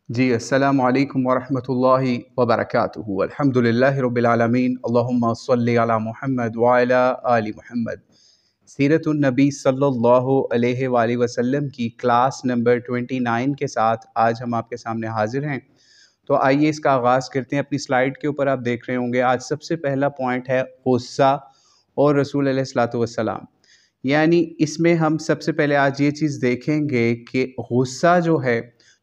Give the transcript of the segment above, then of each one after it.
جی السلام علیکم ورحمۃ اللہ وبرکاتہ۔ الحمدللہ رب العالمین، اللہم صلی علی محمد وعلی آل محمد۔ سیرت النبی صلی اللہ علیہ وآلہ وسلم کی کلاس نمبر 29 کے ساتھ آج ہم آپ کے سامنے حاضر ہیں۔ تو آئیے اس کا آغاز کرتے ہیں۔ اپنی سلائیڈ کے اوپر آپ دیکھ رہے ہوں گے، آج سب سے پہلا پوائنٹ ہے غصہ اور رسول علیہ الصلوۃ والسلام۔ یعنی اس میں ہم سب سے پہلے آج یہ چیز دیکھیں گے کہ غصہ جو ہے،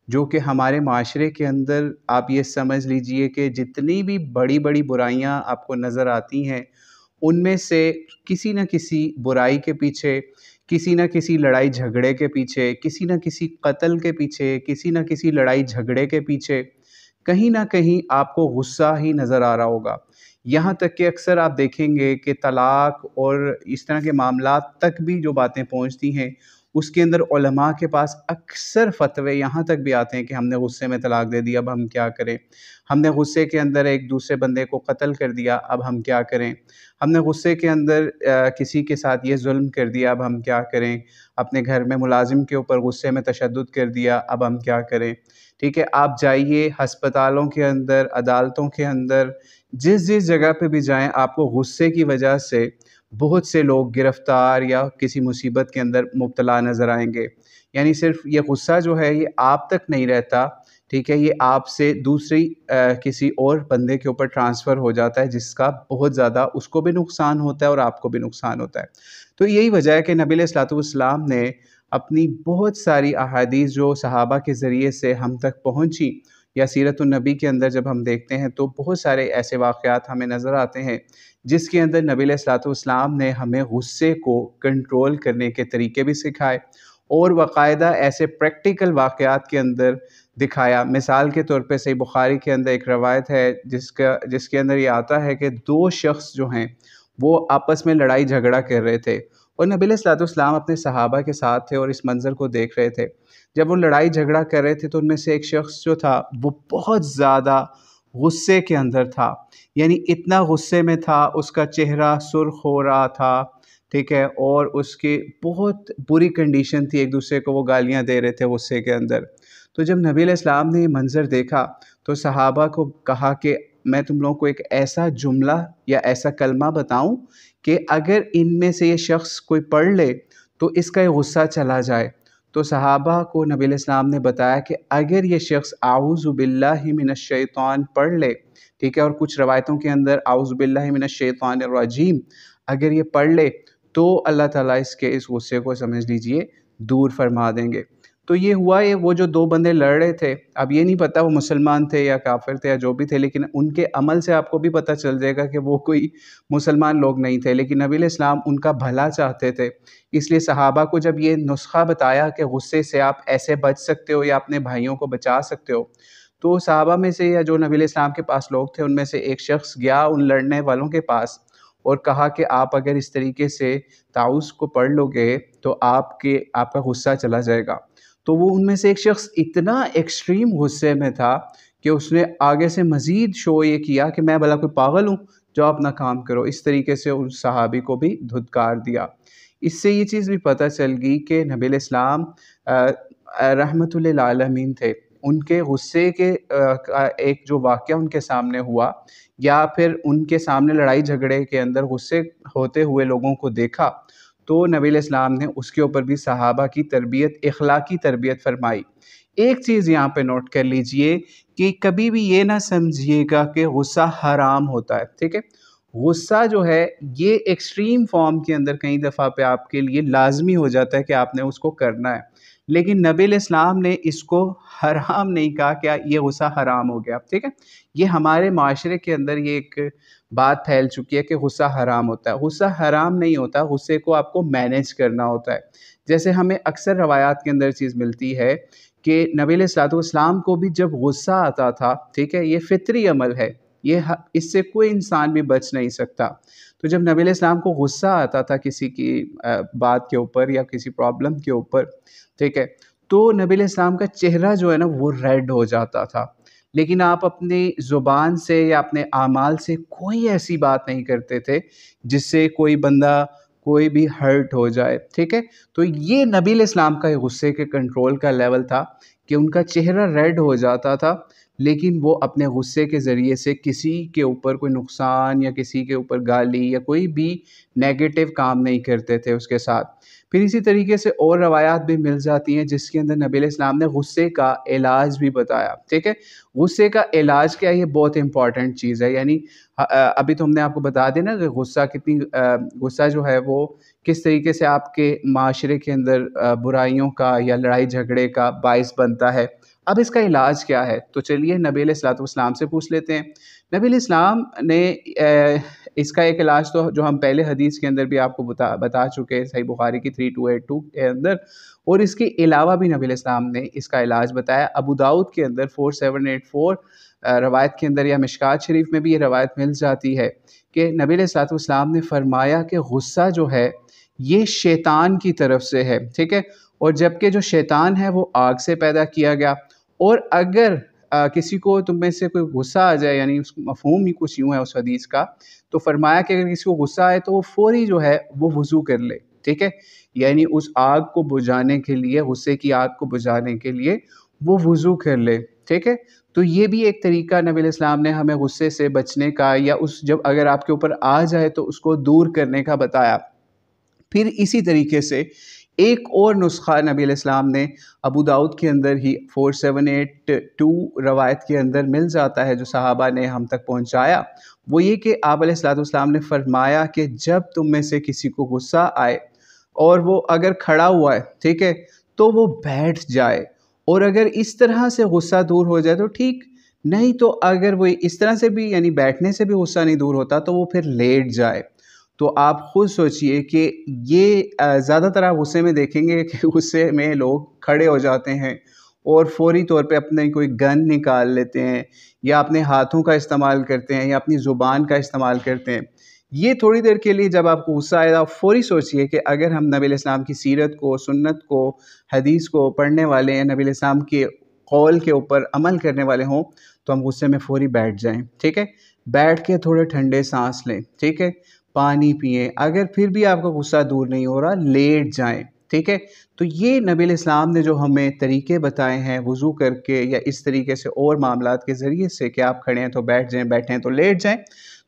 جو کہ ہمارے معاشرے کے اندر آپ یہ سمجھ لیجئے کہ جتنی بھی بڑی بڑی برائیاں آپ کو نظر آتی ہیں، ان میں سے کسی نہ کسی برائی کے پیچھے، کسی نہ کسی لڑائی جھگڑے کے پیچھے، کسی نہ کسی قتل کے پیچھے، کسی نہ کسی لڑائی جھگڑے کے پیچھے کہیں نہ کہیں آپ کو غصہ ہی نظر آ رہا ہوگا۔ یہاں تک کہ اکثر آپ دیکھیں گے کہ طلاق اور اس طرح کے معاملات تک بھی جو باتیں پہنچتی ہیں، اس کے اندر علماء کے پاس اکثر فتوے یہاں تک بھی آتے ہیں کہ ہم نے غصے میں طلاق دے دی، اب ہم کیا کریں؟ ہم نے غصے کے اندر ایک دوسرے بندے کو قتل کر دیا، اب ہم کیا کریں؟ ہم نے غصے کے اندر کسی کے ساتھ یہ ظلم کر دیا، اب ہم کیا کریں؟ اپنے گھر میں ملازم کے اوپر غصے میں تشدد کر دیا، اب ہم کیا کریں؟ ٹھیک ہے، آپ جائیے ہسپتالوں کے اندر، عدالتوں کے اندر، جس جگہ پہ بھی جائیں، آپ کو غصے کی وجہ سے بہت سے لوگ گرفتار یا کسی مصیبت کے اندر مبتلا نظر آئیں گے۔ یعنی صرف یہ غصہ جو ہے یہ آپ تک نہیں رہتا، ٹھیک ہے، یہ آپ سے دوسری کسی اور بندے کے اوپر ٹرانسفر ہو جاتا ہے، جس کا بہت زیادہ اس کو بھی نقصان ہوتا ہے اور آپ کو بھی نقصان ہوتا ہے۔ تو یہی وجہ ہے کہ نبی علیہ الصلوۃ والسلام نے اپنی بہت ساری احادیث جو صحابہ کے ذریعے سے ہم تک پہنچی، یا سیرت النبی کے اندر جب ہم دیکھتے ہیں تو بہت سارے ایسے واقعات ہمیں نظر آتے ہیں جس کے اندر نبی علیہ الصلوۃ والسلام نے ہمیں غصے کو کنٹرول کرنے کے طریقے بھی سکھائے اور باقاعدہ ایسے پریکٹیکل واقعات کے اندر دکھایا۔ مثال کے طور پہ صحیح بخاری کے اندر ایک روایت ہے جس کے اندر یہ آتا ہے کہ دو شخص جو ہیں وہ آپس میں لڑائی جھگڑا کر رہے تھے، اور نبی علیہ الصلوۃ والسلام اپنے صحابہ کے ساتھ تھے اور اس منظر کو دیکھ رہے تھے۔ جب وہ لڑائی جھگڑا کر رہے تھے تو ان میں سے ایک شخص جو تھا وہ بہت زیادہ غصے کے اندر تھا، یعنی اتنا غصے میں تھا، اس کا چہرہ سرخ ہو رہا تھا، ٹھیک ہے، اور اس کی بہت بری کنڈیشن تھی، ایک دوسرے کو وہ گالیاں دے رہے تھے غصے کے اندر۔ تو جب نبی علیہ السلام نے یہ منظر دیکھا تو صحابہ کو کہا کہ میں تم لوگوں کو ایک ایسا جملہ یا ایسا کلمہ بتاؤں کہ اگر ان میں سے یہ شخص کوئی پڑھ لے تو اس کا یہ غصہ چلا جائے۔ تو صحابہ کو نبی علیہ السلام نے بتایا کہ اگر یہ شخص اعوذ باللہ من الشیطان پڑھ لے، ٹھیک ہے، اور کچھ روایتوں کے اندر اعوذ باللہ من الشیطان الرجیم اگر یہ پڑھ لے تو اللہ تعالیٰ اس غصے کو سمجھ لیجئے دور فرما دیں گے۔ تو یہ ہوا، وہ جو دو بندے لڑ رہے تھے، اب یہ نہیں پتا وہ مسلمان تھے یا کافر تھے یا جو بھی تھے، لیکن ان کے عمل سے آپ کو بھی پتہ چل جائے گا کہ وہ کوئی مسلمان لوگ نہیں تھے، لیکن نبی علیہ السلام ان کا بھلا چاہتے تھے۔ اس لیے صحابہ کو جب یہ نسخہ بتایا کہ غصے سے آپ ایسے بچ سکتے ہو یا اپنے بھائیوں کو بچا سکتے ہو، تو صحابہ میں سے یا جو نبی علیہ السلام کے پاس لوگ تھے ان میں سے ایک شخص گیا ان لڑنے والوں کے پاس اور کہا کہ آپ اگر اس طریقے سے تعوذ کو پڑھ لو گے تو آپ کا غصہ چلا جائے گا۔ تو وہ ان میں سے ایک شخص اتنا ایکسٹریم غصے میں تھا کہ اس نے آگے سے مزید شو یہ کیا کہ میں بھلا کوئی پاگل ہوں جو اپنا کام کرو، اس طریقے سے اس صحابی کو بھی دھتکار دیا۔ اس سے یہ چیز بھی پتہ چل گئی کہ نبی علیہ السلام رحمت للعالمین تھے، ان کے غصے کے ایک جو واقعہ ان کے سامنے ہوا یا پھر ان کے سامنے لڑائی جھگڑے کے اندر غصے ہوتے ہوئے لوگوں کو دیکھا تو نبی علیہ السلام نے اس کے اوپر بھی صحابہ کی تربیت، اخلاقی تربیت فرمائی۔ ایک چیز یہاں پہ نوٹ کر لیجئے کہ کبھی بھی یہ نہ سمجھیے گا کہ غصہ حرام ہوتا ہے، ٹھیک ہے؟ غصہ جو ہے یہ ایکسٹریم فارم کے اندر کئی دفعہ پہ آپ کے لیے لازمی ہو جاتا ہے کہ آپ نے اس کو کرنا ہے، لیکن نبی علیہ السلام نے اس کو حرام نہیں کہا کہ یہ غصہ حرام ہو گیا، ٹھیک ہے؟ یہ ہمارے معاشرے کے اندر یہ ایک بات پھیل چکی ہے کہ غصہ حرام ہوتا ہے۔ غصہ حرام نہیں ہوتا، غصے کو آپ کو مینیج کرنا ہوتا ہے۔ جیسے ہمیں اکثر روایات کے اندر چیز ملتی ہے کہ نبی علیہ الصلوۃ والسلام کو بھی جب غصہ آتا تھا، ٹھیک ہے، یہ فطری عمل ہے، اس سے کوئی انسان بھی بچ نہیں سکتا۔ تو جب نبی علیہ السلام کو غصہ آتا تھا کسی کی بات کے اوپر یا کسی پرابلم کے اوپر، ٹھیک ہے، تو نبی علیہ السلام کا چہرہ جو ہے نا وہ ریڈ ہو جاتا تھا، لیکن آپ اپنی زبان سے یا اپنے اعمال سے کوئی ایسی بات نہیں کرتے تھے جس سے کوئی بندہ کوئی بھی ہرٹ ہو جائے، ٹھیک ہے؟ تو یہ نبی علیہ السلام کا غصے کے کنٹرول کا لیول تھا کہ ان کا چہرہ ریڈ ہو جاتا تھا، لیکن وہ اپنے غصے کے ذریعے سے کسی کے اوپر کوئی نقصان یا کسی کے اوپر گالی یا کوئی بھی نیگیٹو کام نہیں کرتے تھے اس کے ساتھ۔ پھر اسی طریقے سے اور روایات بھی مل جاتی ہیں جس کے اندر نبی علیہ السلام نے غصے کا علاج بھی بتایا، ٹھیک ہے؟ غصے کا علاج کیا ہے؟ یہ بہت امپورٹنٹ چیز ہے، یعنی ابھی تو ہم نے آپ کو بتا دیا نا کہ غصہ جو ہے وہ کس طریقے سے آپ کے معاشرے کے اندر برائیوں کا یا لڑائی جھگڑے کا باعث بنتا ہے۔ اب اس کا علاج کیا ہے؟ تو چلیے نبی علیہ الصلوۃ والسلام سے پوچھ لیتے ہیں۔ نبی علیہ السلام نے اس کا ایک علاج تو جو ہم پہلے حدیث کے اندر بھی آپ کو بتا چکے ہیں، صحیح بخاری کی 3282 کے اندر، اور اس کے علاوہ بھی نبی علیہ السلام نے اس کا علاج بتایا۔ ابو داؤد کے اندر 4784 روایت کے اندر یا مشکات شریف میں بھی یہ روایت مل جاتی ہے کہ نبی علیہ الصلوۃ والسلام نے فرمایا کہ غصہ جو ہے یہ شیطان کی طرف سے ہے، ٹھیک ہے؟ اور جبکہ جو شیطان ہے وہ آگ سے پیدا کیا گیا، اور اگر کسی کو تم میں سے کوئی غصہ آ جائے، یعنی اس مفہوم ہی کچھ یوں ہے اس حدیث کا، تو فرمایا کہ اگر کسی کو غصہ آئے تو وہ فوری جو ہے وہ وضو کر لے، ٹھیک ہے؟ یعنی اس آگ کو بجھانے کے لیے، غصے کی آگ کو بجھانے کے لیے وہ وضو کر لے، ٹھیک ہے؟ تو یہ بھی ایک طریقہ نبی علیہ السلام نے ہمیں غصے سے بچنے کا، یا جب اگر آپ کے اوپر آ جائے تو اس کو دور کرنے کا بتایا۔ پھر اسی طریقے سے ایک اور نسخہ نبی علیہ السلام نے ابو داؤد کے اندر ہی 4782 روایت کے اندر مل جاتا ہے جو صحابہ نے ہم تک پہنچایا، وہ یہ کہ آپ علیہ الصلوۃ والسلام نے فرمایا کہ جب تم میں سے کسی کو غصہ آئے اور وہ اگر کھڑا ہوا ہے، ٹھیک ہے، تو وہ بیٹھ جائے، اور اگر اس طرح سے غصہ دور ہو جائے تو ٹھیک، نہیں تو اگر وہ اس طرح سے بھی یعنی بیٹھنے سے بھی غصہ نہیں دور ہوتا تو وہ پھر لیٹ جائے۔ تو آپ خود سوچئے کہ یہ زیادہ تر آپ غصے میں دیکھیں گے کہ غصے میں لوگ کھڑے ہو جاتے ہیں اور فوری طور پہ اپنے کوئی گن نکال لیتے ہیں، یا اپنے ہاتھوں کا استعمال کرتے ہیں، یا اپنی زبان کا استعمال کرتے ہیں۔ یہ تھوڑی دیر کے لیے جب آپ کو غصہ آئے آپ فوری سوچئے کہ اگر ہم نبی علیہ السلام کی سیرت کو، سنت کو، حدیث کو پڑھنے والے ہیں، نبی علیہ السلام کے قول کے اوپر عمل کرنے والے ہوں، تو ہم غصے میں فوری بیٹھ جائیں، ٹھیک ہے؟ بیٹھ کے تھوڑے ٹھنڈے سانس لیں، ٹھیک ہے؟ پانی پئیں، اگر پھر بھی آپ کا غصہ دور نہیں ہو رہا لیٹ جائیں، ٹھیک ہے؟ تو یہ نبی علیہ السلام نے جو ہمیں طریقے بتائے ہیں وضو کر کے یا اس طریقے سے اور معاملات کے ذریعے سے کہ آپ کھڑے ہیں تو بیٹھ جائیں، بیٹھے ہیں تو لیٹ جائیں،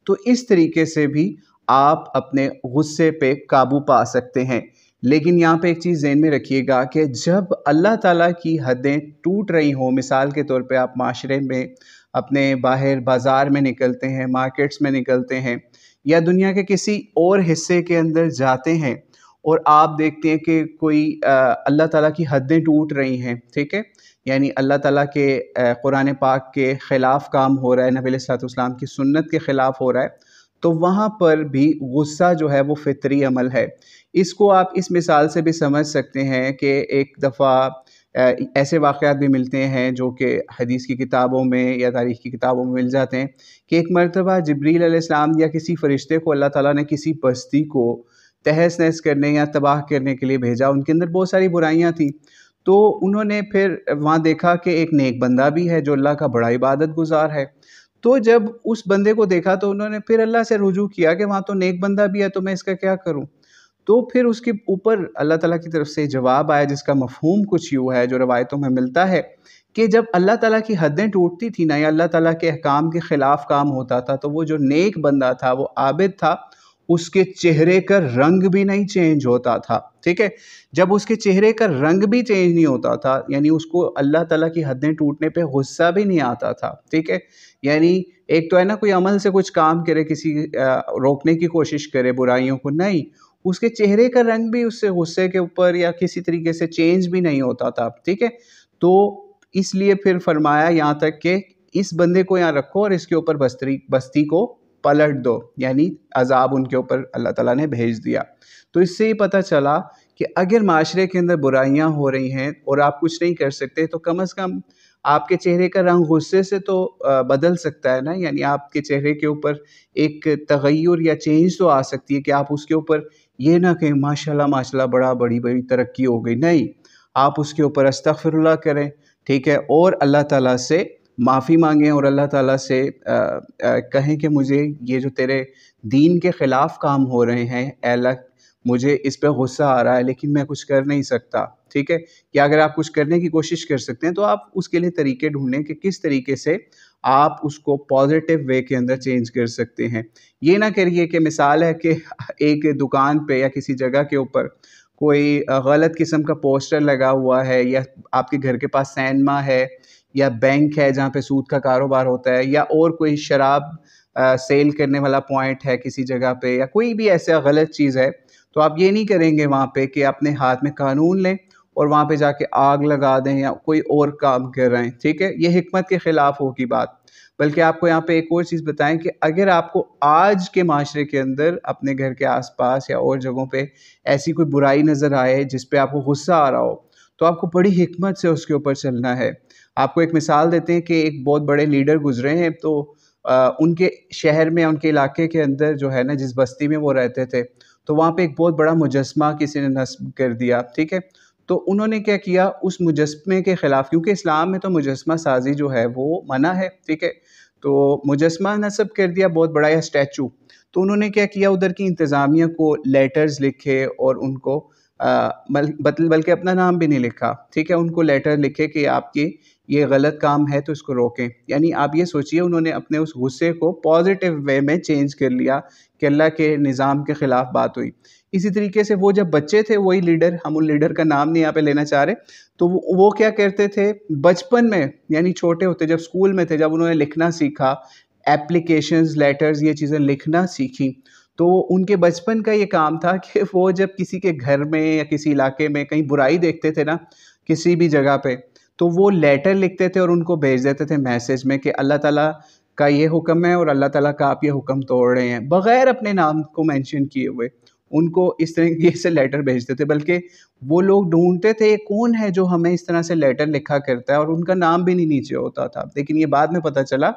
تو اس طریقے سے بھی آپ اپنے غصے پہ قابو پا سکتے ہیں۔ لیکن یہاں پہ ایک چیز ذہن میں رکھیے گا کہ جب اللہ تعالیٰ کی حدیں ٹوٹ رہی ہوں، مثال کے طور پہ آپ معاشرے میں اپنے باہر بازار میں نکلتے ہیں، مارکیٹس میں نکلتے ہیں، یا دنیا کے کسی اور حصے کے اندر جاتے ہیں اور آپ دیکھتے ہیں کہ کوئی اللہ تعالیٰ کی حدیں ٹوٹ رہی ہیں، ٹھیک ہے؟ یعنی اللہ تعالیٰ کے قرآن پاک کے خلاف کام ہو رہا ہے، نبی علیہ السلام کی سنت کے خلاف ہو رہا ہے، تو وہاں پر بھی غصہ جو ہے وہ فطری عمل ہے۔ اس کو آپ اس مثال سے بھی سمجھ سکتے ہیں کہ ایک دفعہ ایسے واقعات بھی ملتے ہیں جو کہ حدیث کی کتابوں میں یا تاریخ کی کتابوں میں مل جاتے ہیں کہ ایک مرتبہ جبریل علیہ السلام یا کسی فرشتے کو اللہ تعالیٰ نے کسی بستی کو تہس نہس کرنے یا تباہ کرنے کے لیے بھیجا۔ ان کے اندر بہت ساری برائیاں تھیں، تو انہوں نے پھر وہاں دیکھا کہ ایک نیک بندہ بھی ہے جو اللہ کا بڑا عبادت گزار ہے۔ تو جب اس بندے کو دیکھا تو انہوں نے پھر اللہ سے رجوع کیا کہ وہاں تو نیک بندہ بھی ہے، تو میں اس کا کیا کروں؟ تو پھر اس کے اوپر اللہ تعالیٰ کی طرف سے جواب آیا جس کا مفہوم کچھ یوں ہے جو روایتوں میں ملتا ہے کہ جب اللہ تعالیٰ کی حدیں ٹوٹتی تھی نا، یا اللہ تعالیٰ کے احکام کے خلاف کام ہوتا تھا، تو وہ جو نیک بندہ تھا، وہ عابد تھا، اس کے چہرے کا رنگ بھی نہیں چینج ہوتا تھا، ٹھیک ہے؟ جب اس کے چہرے کا رنگ بھی چینج نہیں ہوتا تھا، یعنی اس کو اللہ تعالیٰ کی حدیں ٹوٹنے پہ غصہ بھی نہیں آتا تھا، ٹھیک ہے؟ یعنی ایک تو ہے نا کوئی عمل سے کچھ کام کرے، کسی روکنے کی کوشش کرے برائیوں کو، نہیں، اس کے چہرے کا رنگ بھی اس سے غصے کے اوپر یا کسی طریقے سے چینج بھی نہیں ہوتا تھا، ٹھیک ہے؟ تو اس لیے پھر فرمایا یہاں تک کہ اس بندے کو یہاں رکھو اور اس کے اوپر بستی کو پلٹ دو، یعنی عذاب ان کے اوپر اللہ تعالیٰ نے بھیج دیا۔ تو اس سے یہ پتہ چلا کہ اگر معاشرے کے اندر برائیاں ہو رہی ہیں اور آپ کچھ نہیں کر سکتے تو کم از کم آپ کے چہرے کا رنگ غصے سے تو بدل سکتا ہے نا، یعنی آپ کے چہرے کے اوپر ایک تغیر یا چینج تو آ سکتی ہے کہ آپ اس کے اوپر یہ نہ کہیں ماشاءاللہ ماشاءاللہ بڑی ترقی ہو گئی، نہیں، آپ اس کے اوپر استغفر اللہ کریں، ٹھیک ہے؟ اور اللہ تعالیٰ سے معافی مانگیں اور اللہ تعالیٰ سے کہیں کہ مجھے یہ جو تیرے دین کے خلاف کام ہو رہے ہیں، اے اللہ مجھے اس پہ غصہ آ رہا ہے لیکن میں کچھ کر نہیں سکتا، ٹھیک ہے، یا اگر آپ کچھ کرنے کی کوشش کر سکتے ہیں تو آپ اس کے لیے طریقے ڈھونڈیں کہ کس طریقے سے آپ اس کو پازیٹیو وے کے اندر چینج کر سکتے ہیں۔ یہ نہ کریے کہ مثال ہے کہ ایک دکان پہ یا کسی جگہ کے اوپر کوئی غلط قسم کا پوسٹر لگا ہوا ہے، یا آپ کے گھر کے پاس سینما ہے یا بینک ہے جہاں پہ سود کا کاروبار ہوتا ہے، یا اور کوئی شراب سیل کرنے والا پوائنٹ ہے کسی جگہ پہ، یا کوئی بھی ایسا غلط چیز ہے، تو آپ یہ نہیں کریں گے وہاں پہ کہ اپنے ہاتھ میں قانون لیں اور وہاں پہ جا کے آگ لگا دیں یا کوئی اور کام کر رہے ہیں، ٹھیک ہے، یہ حکمت کے خلاف ہوگی بات۔ بلکہ آپ کو یہاں پہ ایک اور چیز بتائیں کہ اگر آپ کو آج کے معاشرے کے اندر اپنے گھر کے آس پاس یا اور جگہوں پہ ایسی کوئی برائی نظر آئے جس پہ آپ کو غصہ آ رہا ہو، تو آپ کو بڑی حکمت سے اس کے اوپر چلنا ہے۔ آپ کو ایک مثال دیتے ہیں کہ ایک بہت بڑے لیڈر گزرے ہیں، تو ان کے شہر میں، ان کے علاقے کے اندر جو ہے نا، جس بستی میں وہ رہتے تھے، تو وہاں پہ ایک بہت بڑا مجسمہ کسی نے نصب کر دیا، ٹھیک ہے۔ تو انہوں نے کیا کیا، اس مجسمے کے خلاف، کیونکہ اسلام میں تو مجسمہ سازی جو ہے وہ منع ہے، ٹھیک ہے، تو مجسمہ نصب کر دیا بہت بڑا، یا اسٹیچو۔ تو انہوں نے کیا کیا، ادھر کی انتظامیہ کو لیٹرز لکھے اور ان کو بلکہ اپنا نام بھی نہیں لکھا، ٹھیک ہے، ان کو لیٹر لکھے کہ آپ کی یہ غلط کام ہے تو اس کو روکیں۔ یعنی آپ یہ سوچئے انہوں نے اپنے اس غصے کو پازیٹیو وے میں چینج کر لیا کہ اللہ کے نظام کے خلاف بات ہوئی۔ اسی طریقے سے وہ جب بچے تھے، وہی لیڈر، ہم ان لیڈر کا نام نہیں یہاں پہ لینا چاہ رہے، تو وہ کیا کرتے تھے بچپن میں، یعنی چھوٹے ہوتے جب اسکول میں تھے، جب انہوں نے لکھنا سیکھا، ایپلیکیشنز، لیٹرز، یہ چیزیں لکھنا سیکھی، تو ان کے بچپن کا یہ کام تھا کہ وہ جب کسی کے گھر میں یا کسی علاقے میں کہیں برائی دیکھتے تھے نا، کسی بھی جگہ پہ، تو وہ لیٹر لکھتے تھے اور ان کو بھیج دیتے تھے میسیج میں کہ اللہ تعالیٰ کا یہ حکم ہے اور اللہ تعالیٰ کا آپ یہ حکم توڑ رہے ہیں، بغیر اپنے نام کو مینشن کیے ہوئے ان کو اس طریقے سے لیٹر بھیجتے تھے۔ بلکہ وہ لوگ ڈھونڈتے تھے کون ہے جو ہمیں اس طرح سے لیٹر لکھا کرتا ہے، اور ان کا نام بھی نہیں نیچے ہوتا تھا۔ لیکن یہ بعد میں پتہ چلا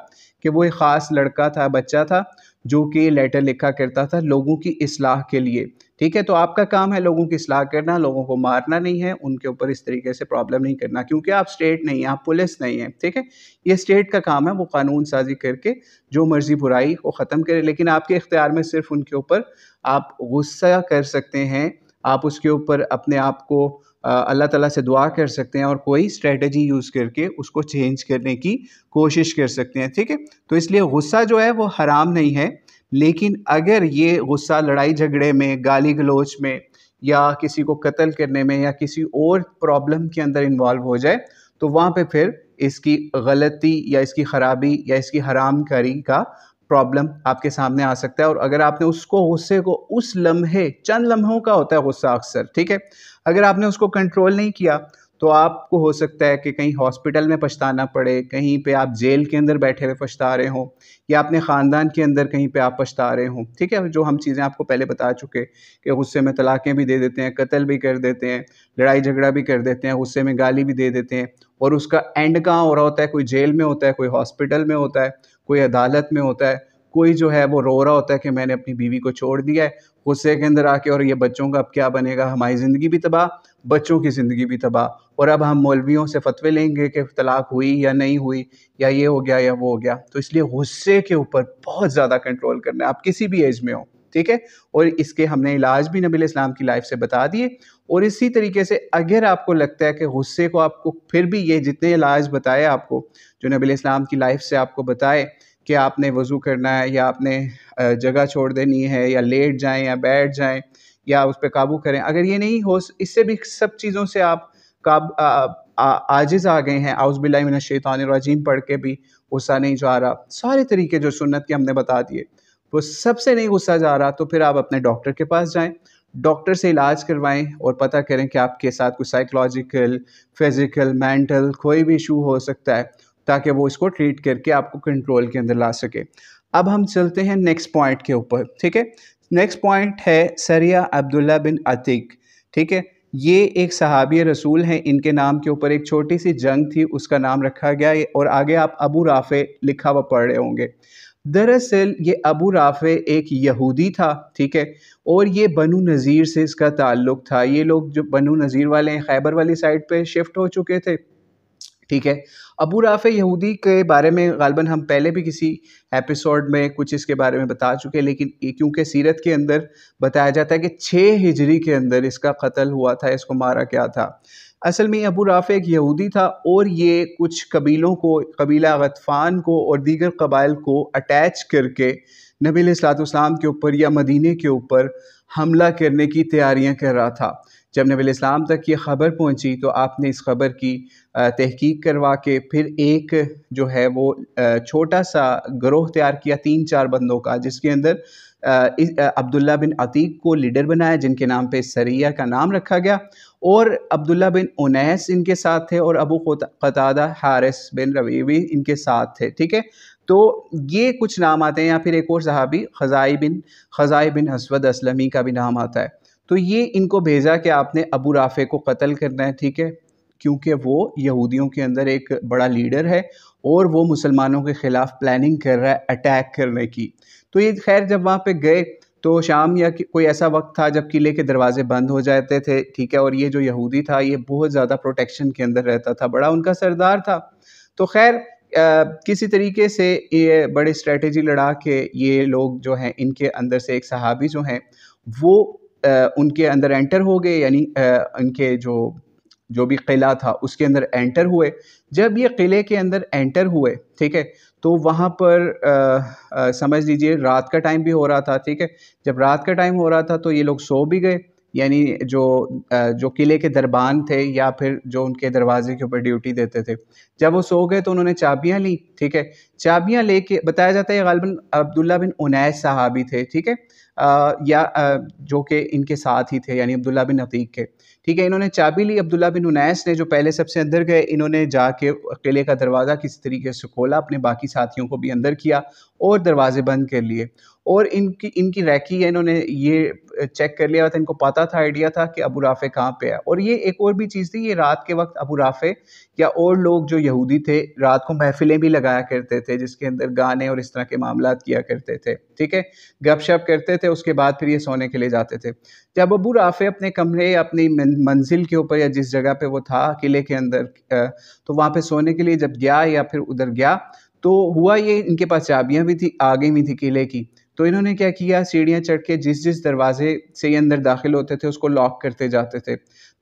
کہ وہ ایک خاص لڑکا تھا، بچہ تھا، جو کہ لیٹر لکھا کرتا تھا لوگوں کی اصلاح کے لیے، ٹھیک ہے۔ تو آپ کا کام ہے لوگوں کی اصلاح کرنا، لوگوں کو مارنا نہیں ہے، ان کے اوپر اس طریقے سے پرابلم نہیں کرنا، کیونکہ آپ اسٹیٹ نہیں ہیں، آپ پولیس نہیں ہیں، ٹھیک ہے۔ یہ اسٹیٹ کا کام ہے، وہ قانون سازی کر کے جو مرضی برائی کو ختم کرے، لیکن آپ کے اختیار میں صرف ان کے اوپر آپ غصہ کر سکتے ہیں، آپ اس کے اوپر اپنے آپ کو اللہ تعالیٰ سے دعا کر سکتے ہیں اور کوئی اسٹریٹجی یوز کر کے اس کو چینج کرنے کی کوشش کر سکتے ہیں، ٹھیک ہے۔ تو اس لیے غصہ جو ہے وہ حرام نہیں ہے، لیکن اگر یہ غصہ لڑائی جھگڑے میں، گالی گلوچ میں، یا کسی کو قتل کرنے میں، یا کسی اور پرابلم کے اندر انوالو ہو جائے، تو وہاں پہ پھر اس کی غلطی یا اس کی خرابی یا اس کی حرام کاری کا پرابلم آپ کے سامنے آ سکتا ہے۔ اور اگر آپ نے اس کو غصے کو اس لمحے، چند لمحوں کا ہوتا ہے غصہ اکثر، ٹھیک ہے، اگر آپ نے اس کو کنٹرول نہیں کیا تو آپ کو ہو سکتا ہے کہ کہیں ہاسپٹل میں پچھتانا پڑے، کہیں پہ آپ جیل کے اندر بیٹھے ہوئے پچھتا رہے ہوں، یا اپنے خاندان کے اندر کہیں پہ آپ پچھتا رہے ہوں، ٹھیک ہے، جو ہم چیزیں آپ کو پہلے بتا چکے کہ غصے میں طلاقیں بھی دے دیتے ہیں، قتل بھی کر دیتے ہیں، لڑائی جھگڑا بھی کر دیتے ہیں، غصے میں گالی بھی دے دیتے ہیں، اور اس کا اینڈ کہاں ہو رہا ہوتا ہے، کوئی جیل میں ہوتا ہے، کوئی ہاسپٹل میں ہوتا ہے، کوئی عدالت میں ہوتا ہے، کوئی جو ہے وہ رو رہا ہوتا ہے کہ میں نے اپنی بیوی کو چھوڑ دیا ہے غصے کے اندر آ کے، اور یہ بچوں کا اب کیا بنے گا، ہماری زندگی بھی تباہ، بچوں کی زندگی بھی تباہ، اور اب ہم مولویوں سے فتوے لیں گے کہ طلاق ہوئی یا نہیں ہوئی، یا یہ ہو گیا یا وہ ہو گیا۔ تو اس لیے غصے کے اوپر بہت زیادہ کنٹرول کرنا ہے، آپ کسی بھی ایج میں ہو، ٹھیک ہے، اور اس کے ہم نے علاج بھی نبی علیہ السلام کی لائف سے بتا دیے۔ اور اسی طریقے سے اگر آپ کو لگتا ہے کہ غصے کو آپ کو پھر بھی یہ جتنے علاج بتائے آپ کو، جو نبی علیہ السلام کی لائف سے آپ کو بتائے کہ آپ نے وضو کرنا ہے، یا آپ نے جگہ چھوڑ دینی ہے، یا لیٹ جائیں یا بیٹھ جائیں، یا اس پہ قابو کریں، اگر یہ نہیں ہو، اس سے بھی سب چیزوں سے آپ عاجز آ گئے ہیں، اعوذ باللہ من الشیطان الرجیم پڑھ کے بھی غصہ نہیں جا رہا، سارے طریقے جو سنت کے ہم نے بتا دیے، وہ سب سے نہیں غصہ جا رہا، تو پھر آپ اپنے ڈاکٹر کے پاس جائیں، ڈاکٹر سے علاج کروائیں اور پتہ کریں کہ آپ کے ساتھ کوئی سائیکولوجیکل، فزیکل، مینٹل کوئی بھی ایشو ہو سکتا ہے، تاکہ وہ اس کو ٹریٹ کر کے آپ کو کنٹرول کے اندر لا سکے۔ اب ہم چلتے ہیں نیکسٹ پوائنٹ کے اوپر، ٹھیک ہے۔ نیکسٹ پوائنٹ ہے سریہ عبداللہ بن عتیق، ٹھیک ہے، یہ ایک صحابی رسول ہیں، ان کے نام کے اوپر ایک چھوٹی سی جنگ تھی، اس کا نام رکھا گیا، اور آگے آپ ابو رافع لکھا ہوا پڑھ رہے ہوں گے۔ دراصل یہ ابو رافع ایک یہودی تھا، ٹھیک ہے، اور یہ بنو نذیر سے اس کا تعلق تھا۔ یہ لوگ جو بنو نذیر والے ہیں، خیبر والی سائڈ پہ شفٹ ہو چکے تھے، ٹھیک ہے. ابو رافع یہودی کے بارے میں غالباً ہم پہلے بھی کسی ایپیسوڈ میں کچھ اس کے بارے میں بتا چکے، لیکن کیونکہ سیرت کے اندر بتایا جاتا ہے کہ 6 ہجری کے اندر اس کا قتل ہوا تھا، اس کو مارا کیا تھا. اصل میں ابو رافع ایک یہودی تھا، اور یہ کچھ قبیلوں کو، قبیلہ غطفان کو اور دیگر قبائل کو اٹیچ کر کے نبی علیہ الصلوۃ والسلام کے اوپر یا مدینے کے اوپر حملہ کرنے کی تیاریاں کر رہا تھا. جب نبی علیہ السلام تک یہ خبر پہنچی تو آپ نے اس خبر کی تحقیق کروا کے پھر ایک جو ہے وہ چھوٹا سا گروہ تیار کیا 3-4 بندوں کا، جس کے اندر عبداللہ بن عتیق کو لیڈر بنایا، جن کے نام پہ سریہ کا نام رکھا گیا، اور عبداللہ بن انیس ان کے ساتھ تھے، اور ابو قتادہ حارث بن ربیعہ ان کے ساتھ تھے. ٹھیک ہے، تو یہ کچھ نام آتے ہیں. یا پھر ایک اور صحابی خزائی بن اسود اسلمی کا بھی نام آتا ہے. تو یہ ان کو بھیجا کہ آپ نے ابو رافع کو قتل کرنا ہے. ٹھیک ہے، کیونکہ وہ یہودیوں کے اندر ایک بڑا لیڈر ہے اور وہ مسلمانوں کے خلاف پلاننگ کر رہا ہے اٹیک کرنے کی. تو یہ خیر جب وہاں پہ گئے تو شام یا کوئی ایسا وقت تھا جب قلعے کے دروازے بند ہو جاتے تھے. ٹھیک ہے، اور یہ جو یہودی تھا یہ بہت زیادہ پروٹیکشن کے اندر رہتا تھا، بڑا ان کا سردار تھا. تو خیر کسی طریقے سے یہ بڑی اسٹریٹجی لڑا کے یہ لوگ جو ہیں ان کے اندر سے ایک صحابی جو ہیں وہ ان کے اندر انٹر ہو گئے، یعنی ان کے جو بھی قلعہ تھا اس کے اندر انٹر ہوئے. جب یہ قلعے کے اندر انٹر ہوئے، ٹھیک ہے، تو وہاں پر سمجھ لیجئے رات کا ٹائم بھی ہو رہا تھا. ٹھیک ہے، جب رات کا ٹائم ہو رہا تھا تو یہ لوگ سو بھی گئے، یعنی جو قلعے کے دربان تھے یا پھر جو ان کے دروازے کے اوپر ڈیوٹی دیتے تھے، جب وہ سو گئے تو انہوں نے چابیاں لی. ٹھیک ہے، چابیاں لے کے بتایا جاتا ہے غالباً عبداللہ بن انیس صحابی تھے. ٹھیک ہے، یا جو کہ ان کے ساتھ ہی تھے، یعنی عبداللہ بن عتیق کے. ٹھیک ہے، انہوں نے چابی لی. عبداللہ بن انیس نے جو پہلے سب سے اندر گئے، انہوں نے جا کے قلعے کا دروازہ کسی طریقے سے کھولا، اپنے باقی ساتھیوں کو بھی اندر کیا اور دروازے بند کر لیے. اور ان کی ریکی ہے، انہوں نے یہ چیک کر لیا تھا، ان کو پتا تھا، آئیڈیا تھا کہ ابو رافع کہاں پہ ہے. اور یہ ایک اور بھی چیز تھی، یہ رات کے وقت ابو رافع یا اور لوگ جو یہودی تھے رات کو محفلیں بھی لگایا کرتے تھے، جس کے اندر گانے اور اس طرح کے معاملات کیا کرتے تھے. ٹھیک ہے، گپ شپ کرتے تھے، اس کے بعد پھر یہ سونے کے لیے جاتے تھے. جب ابو رافع اپنے کمرے اپنی منزل کے اوپر یا جس جگہ پہ وہ تھا قلعے کے اندر، تو وہاں پہ سونے کے لیے جب گیا یا پھر ادھر گیا تو ہوا یہ، ان کے پاس چابیاں بھی تھی، آ گئی بھی تھی قلعے کی. تو انہوں نے کیا کیا، سیڑھیاں چڑھ کے جس دروازے سے یہ اندر داخل ہوتے تھے اس کو لاک کرتے جاتے تھے،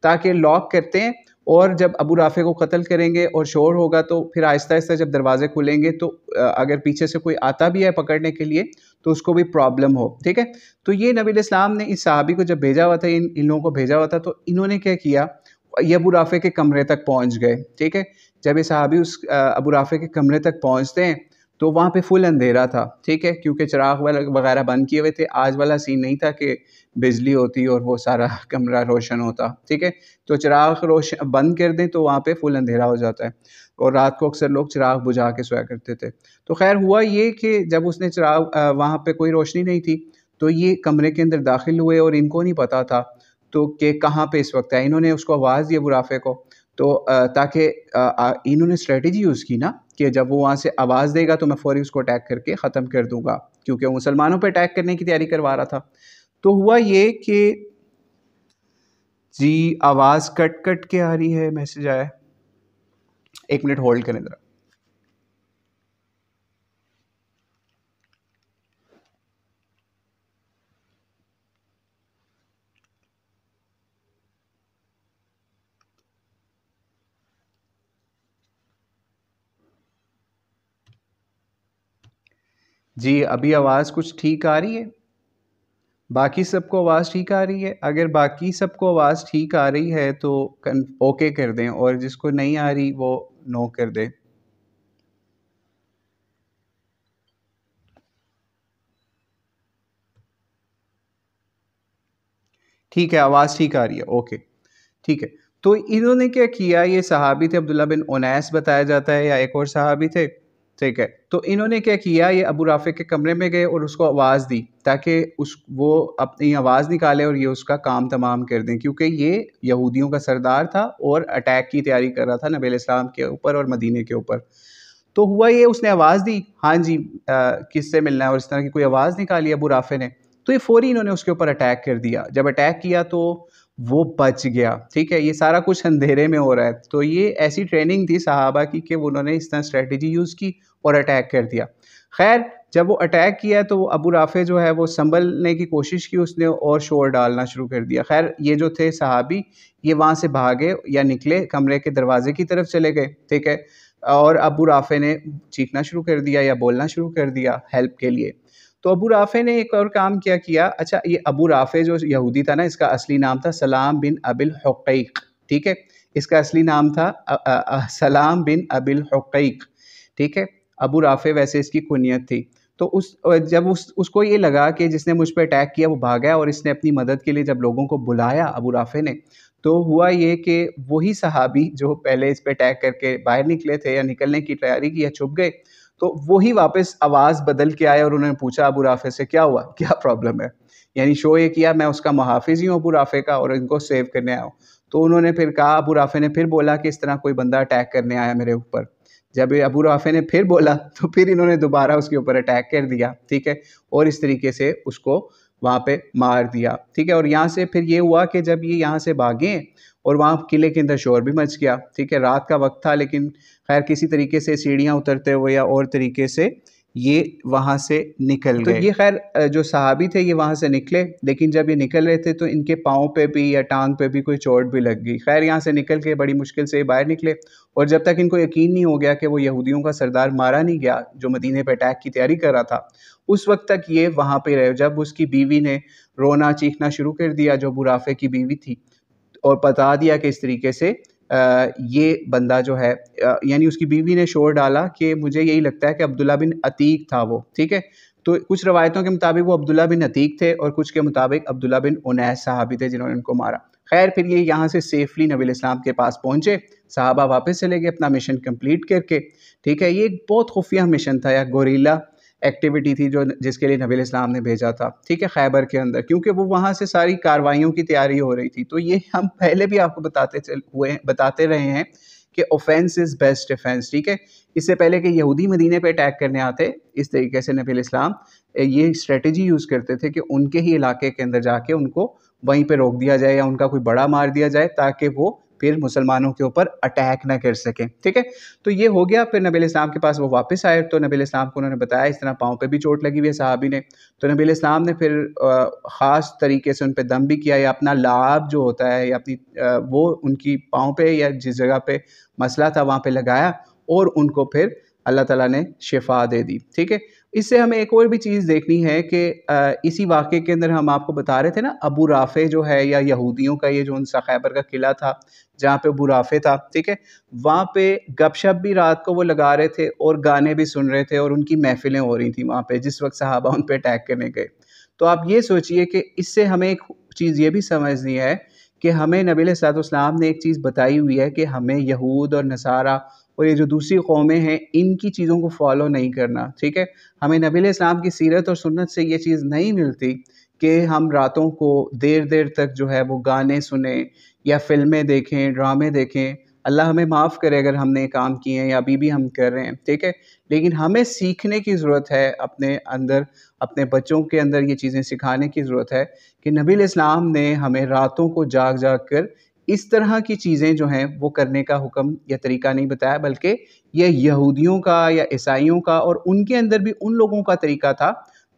تاکہ لاک کرتے ہیں اور جب ابو رافع کو قتل کریں گے اور شور ہوگا تو پھر آہستہ آہستہ جب دروازے کھلیں گے تو اگر پیچھے سے کوئی آتا بھی ہے پکڑنے کے لیے تو اس کو بھی پرابلم ہو. ٹھیک ہے، تو یہ نبی علیہ السلام نے اس صحابی کو جب بھیجا ہوا تھا، ان لوگوں کو بھیجا ہوا تھا، تو انہوں نے کیا کیا، یہ ابو رافع کے کمرے تک پہنچ گئے. ٹھیک ہے، جب یہ صحابی اس ابو رافع کے کمرے تک پہنچتے ہیں تو وہاں پہ فل اندھیرا تھا. ٹھیک ہے، کیونکہ چراغ وغیرہ بند کیے ہوئے تھے. آج والا سین نہیں تھا کہ بجلی ہوتی اور وہ سارا کمرہ روشن ہوتا. ٹھیک ہے، تو چراغ بند کر دیں تو وہاں پہ فل اندھیرا ہو جاتا ہے، اور رات کو اکثر لوگ چراغ بجھا کے سویا کرتے تھے. تو خیر ہوا یہ کہ جب اس نے چراغ وہاں پہ کوئی روشنی نہیں تھی تو یہ کمرے کے اندر داخل ہوئے، اور ان کو نہیں پتا تھا تو کہ کہاں پہ اس وقت ہے. انہوں نے اس کو آواز دی ابو رافع کو، تو تاکہ انہوں نے اسٹریٹجی یوز کی نا کہ جب وہ وہاں سے آواز دے گا تو میں فوری اس کو اٹیک کر کے ختم کر دوں گا، کیونکہ وہ مسلمانوں پہ اٹیک کرنے کی تیاری کروا رہا تھا. تو ہوا یہ کہ جی آواز کٹ کٹ کے آ رہی ہے، میسج آیا ہے، 1 منٹ ہولڈ کریں ذرا. جی ابھی آواز کچھ ٹھیک آ رہی ہے؟ باقی سب کو آواز ٹھیک آ رہی ہے؟ اگر باقی سب کو آواز ٹھیک آ رہی ہے تو اوکے کر دیں، اور جس کو نہیں آ رہی وہ نو کر دیں. ٹھیک ہے، آواز ٹھیک آ رہی ہے، اوکے ٹھیک ہے. تو انہوں نے کیا کیا، یہ صحابی تھے عبداللہ بن انیس بتایا جاتا ہے، یا ایک اور صحابی تھے. ٹھیک ہے، تو انہوں نے کیا کیا، یہ ابو رافع کے کمرے میں گئے اور اس کو آواز دی تاکہ وہ اپنی آواز نکالے اور یہ اس کا کام تمام کر دیں، کیونکہ یہ یہودیوں کا سردار تھا اور اٹیک کی تیاری کر رہا تھا نبی علیہ السلام کے اوپر اور مدینے کے اوپر. تو ہوا یہ، اس نے آواز دی، ہاں جی کس سے ملنا ہے، اور اس طرح کی کوئی آواز نکالی ابو رافع نے، تو یہ فوری انہوں نے اس کے اوپر اٹیک کر دیا. جب اٹیک کیا تو وہ بچ گیا. ٹھیک ہے, یہ سارا کچھ اندھیرے میں ہو رہا ہے. تو یہ ایسی ٹریننگ تھی صحابہ کی کہ انہوں نے اس طرح اسٹریٹجی یوز کی اور اٹیک کر دیا. خیر جب وہ اٹیک کیا تو وہ ابو رافع جو ہے وہ سنبھلنے کی کوشش کی اس نے اور شور ڈالنا شروع کر دیا. خیر یہ جو تھے صحابی یہ وہاں سے بھاگے یا نکلے, کمرے کے دروازے کی طرف چلے گئے. ٹھیک ہے, اور ابو رافع نے چیخنا شروع کر دیا یا بولنا شروع کر دیا ہیلپ کے لیے. تو ابو رافع نے ایک اور کام کیا. اچھا یہ ابو رافع جو یہودی تھا نا, اس کا اصلی نام تھا سلام بن ابی الحقیق. ٹھیک ہے, اس کا اصلی نام تھا سلام بن ابی الحقیق. ٹھیک ہے, ابو رافع ویسے اس کی کنیت تھی. تو جب اس کو یہ لگا کہ جس نے مجھ پہ اٹیک کیا وہ بھاگا, اور اس نے اپنی مدد کے لیے جب لوگوں کو بلایا ابو رافع نے, تو ہوا یہ کہ وہی صحابی جو پہلے اس پہ اٹیک کر کے باہر نکلے تھے یا نکلنے کی تیاری کی یا چھپ گئے, تو وہی واپس آواز بدل کے آئے اور انہوں نے پوچھا ابو رافع سے کیا ہوا, کیا پرابلم ہے. یعنی شو یہ کیا میں اس کا محافظ ہی ہوں ابو رافع کا اور ان کو سیو کرنے آیا ہوں. تو انہوں نے پھر کہا, ابو رافع نے پھر بولا کہ اس طرح کوئی بندہ اٹیک کرنے آیا میرے اوپر. جب ابو رافع نے پھر بولا تو پھر انہوں نے دوبارہ اس کے اوپر اٹیک کر دیا. ٹھیک ہے, اور اس طریقے سے اس کو وہاں پہ مار دیا. ٹھیک ہے, اور یہاں سے پھر یہ ہوا کہ جب یہ یہاں سے بھاگے اور وہاں قلعے کے اندر شور بھی مچ گیا. ٹھیک ہے, رات کا وقت تھا, لیکن خیر کسی طریقے سے سیڑھیاں اترتے ہوئے یا اور طریقے سے یہ وہاں سے نکل گئے. تو یہ خیر جو صحابی تھے یہ وہاں سے نکلے, لیکن جب یہ نکل رہے تھے تو ان کے پاؤں پہ بھی یا ٹانگ پہ بھی کوئی چوٹ بھی لگ گئی. خیر یہاں سے نکل کے بڑی مشکل سے باہر نکلے, اور جب تک ان کو یقین نہیں ہو گیا کہ وہ یہودیوں کا سردار مارا نہیں گیا جو مدینے پہ اٹیک کی تیاری کر رہا تھا, اس وقت تک یہ وہاں پہ رہے. جب اس کی بیوی نے رونا چیخنا شروع کر دیا, جو ابو رافع کی بیوی تھی, اور بتا دیا کہ اس طریقے سے یہ بندہ جو ہے, یعنی اس کی بیوی نے شور ڈالا کہ مجھے یہی لگتا ہے کہ عبداللہ بن عتیق تھا وہ. ٹھیک ہے, تو کچھ روایتوں کے مطابق وہ عبداللہ بن عتیق تھے اور کچھ کے مطابق عبداللہ بن انیس صحابی تھے جنہوں نے ان کو مارا. خیر پھر یہ یہاں سے سیفلی نبی علیہ السلام کے پاس پہنچے, صحابہ واپس چلے گئے اپنا مشن کمپلیٹ کر کے. ٹھیک ہے, یہ ایک بہت خفیہ مشن تھا یا گوریلا ایکٹیویٹی تھی جس کے لیے نبی علیہ السلام نے بھیجا تھا. ٹھیک ہے, خیبر کے اندر, کیونکہ وہ وہاں سے ساری کاروائیوں کی تیاری ہو رہی تھی. تو یہ ہم پہلے بھی آپ کو بتاتے رہے ہیں کہ اوفینس از بیسٹ ڈیفینس. ٹھیک ہے, اس سے پہلے کہ یہودی مدینے پہ اٹیک کرنے آتے, اس طریقے سے نبی علیہ السلام یہ اسٹریٹجی یوز کرتے تھے کہ ان کے ہی علاقے کے اندر جا کے ان کو وہیں پہ روک دیا جائے یا ان کا کوئی بڑا مار دیا جائے تاکہ وہ پھر مسلمانوں کے اوپر اٹیک نہ کر سکیں. ٹھیک ہے, تو یہ ہو گیا. پھر نبی علیہ السلام کے پاس وہ واپس آئے تو نبی علیہ السلام کو انہوں نے بتایا اس طرح پاؤں پہ بھی چوٹ لگی ہوئی ہے صحابی نے. تو نبی علیہ السلام نے پھر خاص طریقے سے ان پہ دم بھی کیا, یا اپنا لعاب جو ہوتا ہے یا اپنی وہ ان کی پاؤں پہ یا جس جگہ پہ مسئلہ تھا وہاں پہ لگایا, اور ان کو پھر اللہ تعالیٰ نے شفا دے دی. ٹھیک ہے, اس سے ہمیں ایک اور بھی چیز دیکھنی ہے کہ اسی واقعے کے اندر ہم آپ کو بتا رہے تھے نا, ابو رافع جو ہے یا یہودیوں کا یہ جو ان سا خیبر کا قلعہ تھا جہاں پہ ابو رافع تھا. ٹھیک ہے, وہاں پہ گپ شپ بھی رات کو وہ لگا رہے تھے اور گانے بھی سن رہے تھے اور ان کی محفلیں ہو رہی تھیں وہاں پہ جس وقت صحابہ ان پہ اٹیک کرنے گئے. تو آپ یہ سوچئے کہ اس سے ہمیں ایک چیز یہ بھی سمجھنی ہے کہ ہمیں نبی علیہ السلام نے ایک چیز بتائی ہوئی ہے کہ ہمیں یہود اور نصارہ اور یہ جو دوسری قومیں ہیں ان کی چیزوں کو فالو نہیں کرنا. ٹھیک ہے, ہمیں نبی علیہ السلام کی سیرت اور سنت سے یہ چیز نہیں ملتی کہ ہم راتوں کو دیر تک جو ہے وہ گانے سنیں یا فلمیں دیکھیں, ڈرامے دیکھیں. اللہ ہمیں معاف کرے اگر ہم نے کام کیے ہیں یا ابھی بھی ہم کر رہے ہیں. ٹھیک ہے, لیکن ہمیں سیکھنے کی ضرورت ہے اپنے اندر, اپنے بچوں کے اندر یہ چیزیں سکھانے کی ضرورت ہے کہ نبی علیہ السلام نے ہمیں راتوں کو جاگ کر اس طرح کی چیزیں جو ہیں وہ کرنے کا حکم یا طریقہ نہیں بتایا, بلکہ یہ یہودیوں کا یا عیسائیوں کا اور ان کے اندر بھی ان لوگوں کا طریقہ تھا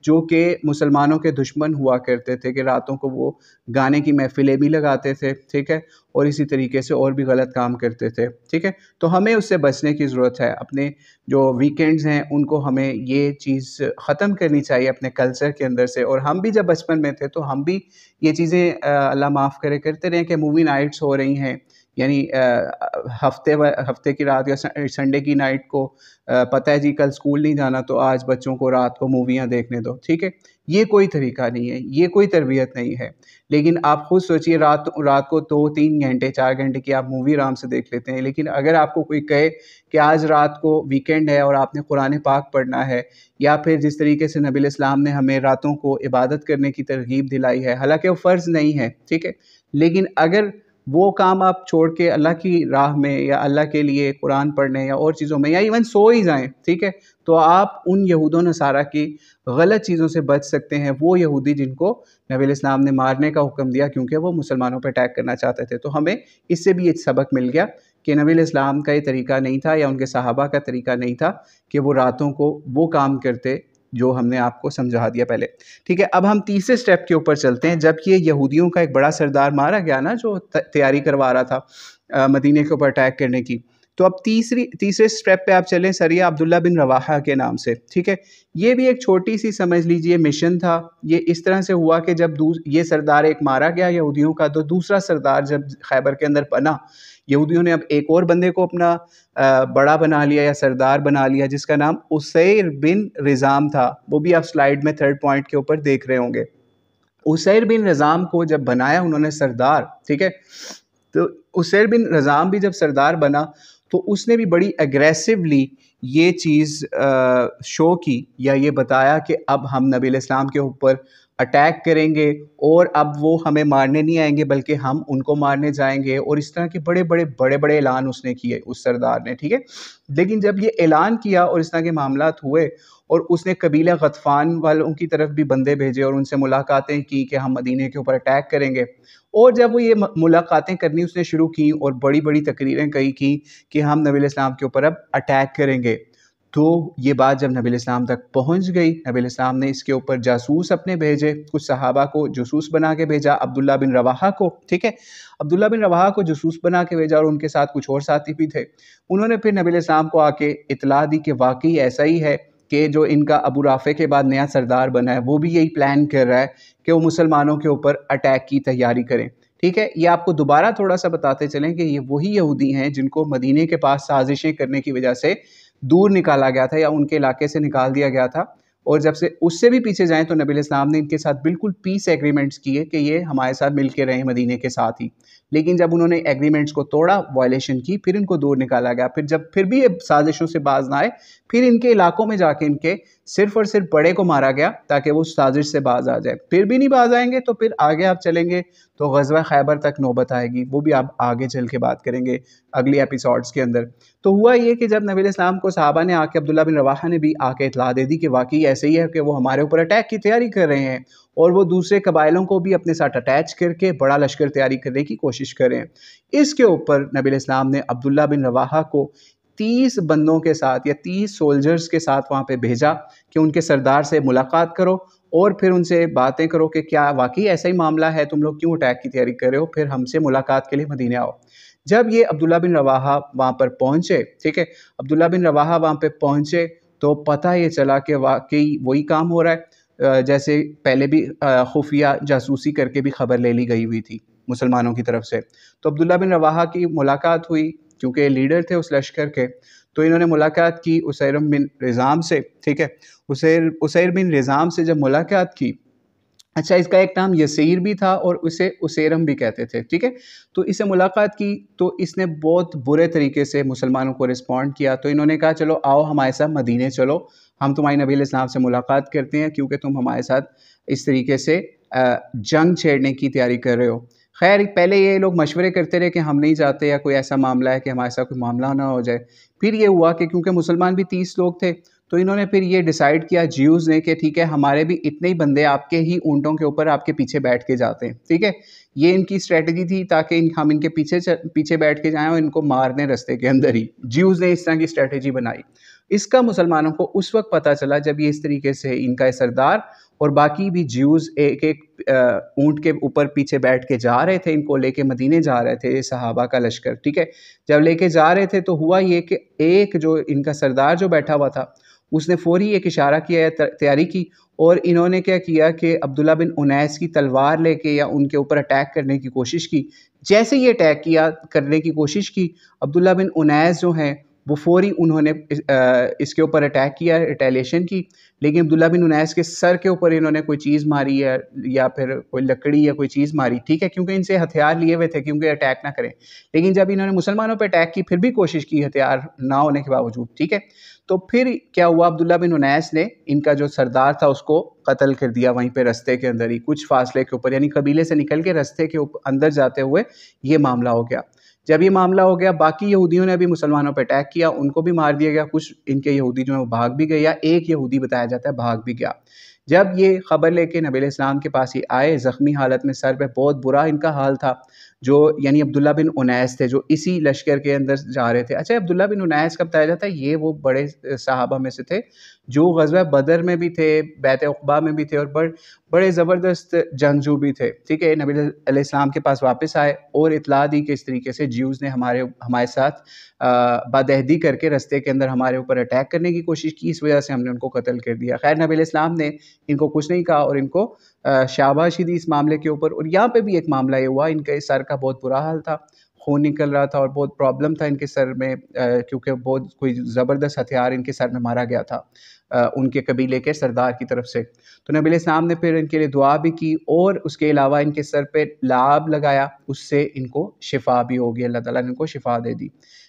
جو کہ مسلمانوں کے دشمن ہوا کرتے تھے کہ راتوں کو وہ گانے کی محفلیں بھی لگاتے تھے. ٹھیک ہے, اور اسی طریقے سے اور بھی غلط کام کرتے تھے. ٹھیک ہے, تو ہمیں اس سے بچنے کی ضرورت ہے. اپنے جو ویکینڈز ہیں ان کو ہمیں یہ چیز ختم کرنی چاہیے اپنے کلچر کے اندر سے. اور ہم بھی جب بچپن میں تھے تو ہم بھی یہ چیزیں اللہ معاف کرے کرتے رہے کہ مووی نائٹس ہو رہی ہیں, یعنی ہفتے کی رات یا سنڈے کی نائٹ کو پتہ ہے جی کل اسکول نہیں جانا تو آج بچوں کو رات کو موویاں دیکھنے دو. ٹھیک ہے, یہ کوئی طریقہ نہیں ہے, یہ کوئی تربیت نہیں ہے. لیکن آپ خود سوچئے رات کو 2-3 گھنٹے 4 گھنٹے کی آپ مووی آرام سے دیکھ لیتے ہیں, لیکن اگر آپ کو کوئی کہے کہ آج رات کو ویکینڈ ہے اور آپ نے قرآن پاک پڑھنا ہے, یا پھر جس طریقے سے نبی علیہ السلام نے ہمیں راتوں کو عبادت کرنے کی ترغیب دلائی ہے, حالانکہ وہ فرض نہیں ہے. ٹھیک ہے, لیکن اگر وہ کام آپ چھوڑ کے اللہ کی راہ میں یا اللہ کے لیے قرآن پڑھنے یا اور چیزوں میں یا ایون سو ہی جائیں، ٹھیک ہے، تو آپ ان یہود و نصارہ کی غلط چیزوں سے بچ سکتے ہیں، وہ یہودی جن کو نبی علیہ السلام نے مارنے کا حکم دیا کیونکہ وہ مسلمانوں پہ اٹیک کرنا چاہتے تھے۔ تو ہمیں اس سے بھی ایک سبق مل گیا کہ نبی علیہ السلام کا یہ طریقہ نہیں تھا یا ان کے صحابہ کا طریقہ نہیں تھا کہ وہ راتوں کو وہ کام کرتے جو ہم نے آپ کو سمجھا دیا پہلے، ٹھیک ہے۔ اب ہم تیسرے سٹیپ کے اوپر چلتے ہیں۔ جب یہ یہودیوں کا ایک بڑا سردار مارا گیا نا، جو تیاری کروا رہا تھا مدینے کے اوپر اٹیک کرنے کی، تو اب تیسرے سٹیپ پہ آپ چلیں، سریہ عبداللہ بن رواحہ کے نام سے، ٹھیک ہے۔ یہ بھی ایک چھوٹی سی سمجھ لیجئے مشن تھا۔ یہ اس طرح سے ہوا کہ جب یہ سردار ایک مارا گیا یہودیوں کا، تو دوسرا سردار جب خیبر کے اندر پنا، یہودیوں نے اب ایک اور بندے کو اپنا بڑا بنا لیا یا سردار بنا لیا، جس کا نام اسیر بن رزام تھا۔ وہ بھی آپ سلائیڈ میں 3rd پوائنٹ کے اوپر دیکھ رہے ہوں گے۔ اسیر بن رزام کو جب بنایا انہوں نے سردار، ٹھیک ہے، تو اسیر بن رزام بھی جب سردار بنا تو اس نے بھی بڑی اگریسولی یہ چیز شو کی یا یہ بتایا کہ اب ہم نبی علیہ السلام کے اوپر اٹیک کریں گے اور اب وہ ہمیں مارنے نہیں آئیں گے بلکہ ہم ان کو مارنے جائیں گے، اور اس طرح کے بڑے اعلان اس نے کیے اس سردار نے، ٹھیک ہے۔ لیکن جب یہ اعلان کیا اور اس طرح کے معاملات ہوئے اور اس نے قبیلہ غطفان والوں کی طرف بھی بندے بھیجے اور ان سے ملاقاتیں کی کہ ہم مدینے کے اوپر اٹیک کریں گے، اور جب وہ یہ ملاقاتیں کرنی اس نے شروع کی اور بڑی تقریریں کی کہ ہم نبی علیہ السلام کے اوپر اب اٹیک کریں گے، تو یہ بات جب نبی علیہ السلام تک پہنچ گئی، نبی علیہ السلام نے اس کے اوپر جاسوس اپنے بھیجے، کچھ صحابہ کو جاسوس بنا کے بھیجا، عبداللہ بن رواحہ کو، ٹھیک ہے، عبداللہ بن رواحہ کو جاسوس بنا کے بھیجا، اور ان کے ساتھ کچھ اور ساتھی بھی تھے۔ انہوں نے پھر نبی علیہ السلام کو آ کے اطلاع دی کہ واقعی ایسا ہی ہے کہ جو ان کا ابو رافع کے بعد نیا سردار بنا ہے وہ بھی یہی پلان کر رہا ہے کہ وہ مسلمانوں کے اوپر اٹیک کی تیاری کریں، ٹھیک ہے۔ یہ آپ کو دوبارہ تھوڑا سا بتاتے چلیں کہ یہ وہی یہودی ہیں جن کو مدینے کے پاس سازشیں کرنے کی وجہ سے دور نکالا گیا تھا یا ان کے علاقے سے نکال دیا گیا تھا، اور جب سے اس سے بھی پیچھے جائیں تو نبی علیہ السلام نے ان کے ساتھ بالکل پیس ایگریمنٹس کیے کہ یہ ہمارے ساتھ مل کے رہیں مدینے کے ساتھ ہی، لیکن جب انہوں نے ایگریمنٹس کو توڑا، وائلیشن کی، پھر ان کو دور نکالا گیا۔ پھر بھی یہ سازشوں سے باز نہ آئے، پھر ان کے علاقوں میں جا کے ان کے صرف اور صرف بڑے کو مارا گیا تاکہ وہ سازش سے باز آ جائے۔ پھر بھی نہیں باز آئیں گے تو پھر آگے آپ چلیں گے تو غزوہ خیبر تک نوبت آئے گی، وہ بھی آپ آگے چل کے بات کریں گے اگلی ایپیسوڈز کے اندر۔ تو ہوا یہ کہ جب نبی علیہ السلام کو صحابہ نے آ کے، عبداللہ بن رواحہ نے بھی آ کے اطلاع دے دی کہ واقعی ایسے ہی ہے کہ وہ ہمارے اوپر اٹیک کی تیاری کر رہے ہیں، اور وہ دوسرے قبائلوں کو بھی اپنے ساتھ اٹیچ کر کے بڑا لشکر تیاری کرنے کی کوشش کر رہے ہیں۔ اس کے اوپر نبی علیہ السلام نے عبداللہ بن رواحہ کو 30 بندوں کے ساتھ یا 30 سولجرز کے ساتھ وہاں پہ بھیجا کہ ان کے سردار سے ملاقات کرو اور پھر ان سے باتیں کرو کہ کیا واقعی ایسا ہی معاملہ ہے، تم لوگ کیوں اٹیک کی تیاری کر رہے ہو، پھر ہم سے ملاقات کے لیے مدینے آؤ۔ جب یہ عبداللہ بن رواحہ وہاں پر پہنچے، ٹھیک ہے، عبداللہ بن رواحہ وہاں پہ پہنچے تو پتہ یہ چلا کہ واقعی وہی کام ہو رہا ہے جیسے پہلے بھی خفیہ جاسوسی کر کے بھی خبر لے لی گئی ہوئی تھی مسلمانوں کی طرف سے۔ تو عبداللہ بن رواحہ کی ملاقات ہوئی، کیونکہ یہ لیڈر تھے اس لشکر کے، تو انہوں نے ملاقات کی اسیر بن رزام سے، ٹھیک ہے، اسیر بن رزام سے جب ملاقات کی، اچھا اس کا ایک نام یسیر بھی تھا اور اسے اسیرم بھی کہتے تھے، ٹھیک ہے، تو اس سے ملاقات کی تو اس نے بہت برے طریقے سے مسلمانوں کو رسپونڈ کیا۔ تو انہوں نے کہا چلو آؤ ہمارے ساتھ مدینے چلو، ہم تمہاری نبی علیہ السلام سے ملاقات کرتے ہیں کیونکہ تم ہمارے ساتھ اس طریقے سے جنگ چھیڑنے کی تیاری کر رہے ہو۔ خیر پہلے یہ لوگ مشورے کرتے رہے کہ ہم نہیں جاتے یا کوئی ایسا معاملہ ہے کہ ہمارے ساتھ کوئی معاملہ نہ ہو جائے۔ پھر یہ ہوا کہ کیونکہ مسلمان بھی 30 لوگ تھے تو انہوں نے پھر یہ ڈیسائیڈ کیا جیوز نے کہ ٹھیک ہے ہمارے بھی اتنے ہی بندے آپ کے ہی اونٹوں کے اوپر آپ کے پیچھے بیٹھ کے جاتے ہیں، ٹھیک ہے، یہ ان کی اسٹریٹجی تھی تاکہ ہم ان کے پیچھے بیٹھ کے جائیں اور ان کو مار دیں رستے کے اندر ہی۔ جیوز نے اس طرح کی اسٹریٹجی بنائی۔ اس کا مسلمانوں کو اس وقت پتہ چلا جب یہ اس طریقے سے ان کا سردار اور باقی بھی جیوز ایک اونٹ کے اوپر پیچھے بیٹھ کے جا رہے تھے، ان کو لے کے مدینے جا رہے تھے صحابہ کا لشکر، ٹھیک ہے، جب لے کے جا رہے تھے تو ہوا یہ کہ ایک جو ان کا سردار جو بیٹھا ہوا تھا اس نے فوری ایک اشارہ کیا، تیاری کی، اور انہوں نے کیا کیا کہ عبداللہ بن انیس کی تلوار لے کے یا ان کے اوپر اٹیک کرنے کی کوشش کی۔ جیسے یہ اٹیک کرنے کی کوشش کی، عبداللہ بن انیس جو ہیں وہ فوری انہوں نے اس کے اوپر اٹیک کیا، ریٹیلیشن کی، لیکن عبداللہ بن انیس کے سر کے اوپر انہوں نے کوئی چیز ماری ہے یا پھر کوئی لکڑی یا کوئی چیز ماری، ٹھیک ہے، کیونکہ ان سے ہتھیار لیے ہوئے تھے کیونکہ اٹیک نہ کریں، لیکن جب انہوں نے مسلمانوں پہ اٹیک کی پھر بھی کوشش کی ہتھیار نہ ہونے کے باوجود، ٹھیک ہے، تو پھر کیا ہوا، عبداللہ بن انیس نے ان کا جو سردار تھا اس کو قتل کر دیا وہیں پہ رستے کے اندر ہی، کچھ فاصلے کے اوپر، یعنی قبیلے سے نکل کے رستے کے اندر جاتے ہوئے یہ معاملہ ہو گیا۔ جب یہ معاملہ ہو گیا، باقی یہودیوں نے بھی مسلمانوں پہ اٹیک کیا، ان کو بھی مار دیا گیا، کچھ ان کے یہودی جو ہیں وہ بھاگ بھی گئے، یا ایک یہودی بتایا جاتا ہے بھاگ بھی گیا۔ جب یہ خبر لے کے نبی علیہ السلام کے پاس یہ آئے، زخمی حالت میں، سر پہ بہت برا ان کا حال تھا، جو یعنی عبداللہ بن انیس تھے جو اسی لشکر کے اندر جا رہے تھے۔ اچھا، عبداللہ بن انیس کا بتایا جاتا ہے یہ وہ بڑے صحابہ میں سے تھے جو غزوہ بدر میں بھی تھے، بیعت عقبہ میں بھی تھے، اور بڑے زبردست جنگجو بھی تھے، ٹھیک ہے۔ نبی علیہ السلام کے پاس واپس آئے اور اطلاع دی کہ اس طریقے سے جیوز نے ہمارے ساتھ بدعہدی کر کے رستے کے اندر ہمارے اوپر اٹیک کرنے کی کوشش کی، اس وجہ سے ہم نے ان کو قتل کر دیا۔ خیر، نبی علیہ السلام نے ان کو کچھ نہیں کہا اور ان کو شاباشی دی اس معاملے کے اوپر۔ اور یہاں پہ بھی ایک معاملہ یہ ہوا، ان کے سر کا بہت برا حال تھا، خون نکل رہا تھا اور بہت پرابلم تھا ان کے سر میں، کیونکہ بہت کوئی زبردست ہتھیار ان کے سر میں مارا گیا تھا ان کے قبیلے کے سردار کی طرف سے۔ تو نبی علیہ السلام نے پھر ان کے لیے دعا بھی کی اور اس کے علاوہ ان کے سر پہ لعاب لگایا، اس سے ان کو شفا بھی ہوگی، اللہ تعالیٰ نے ان کو شفا دے دی،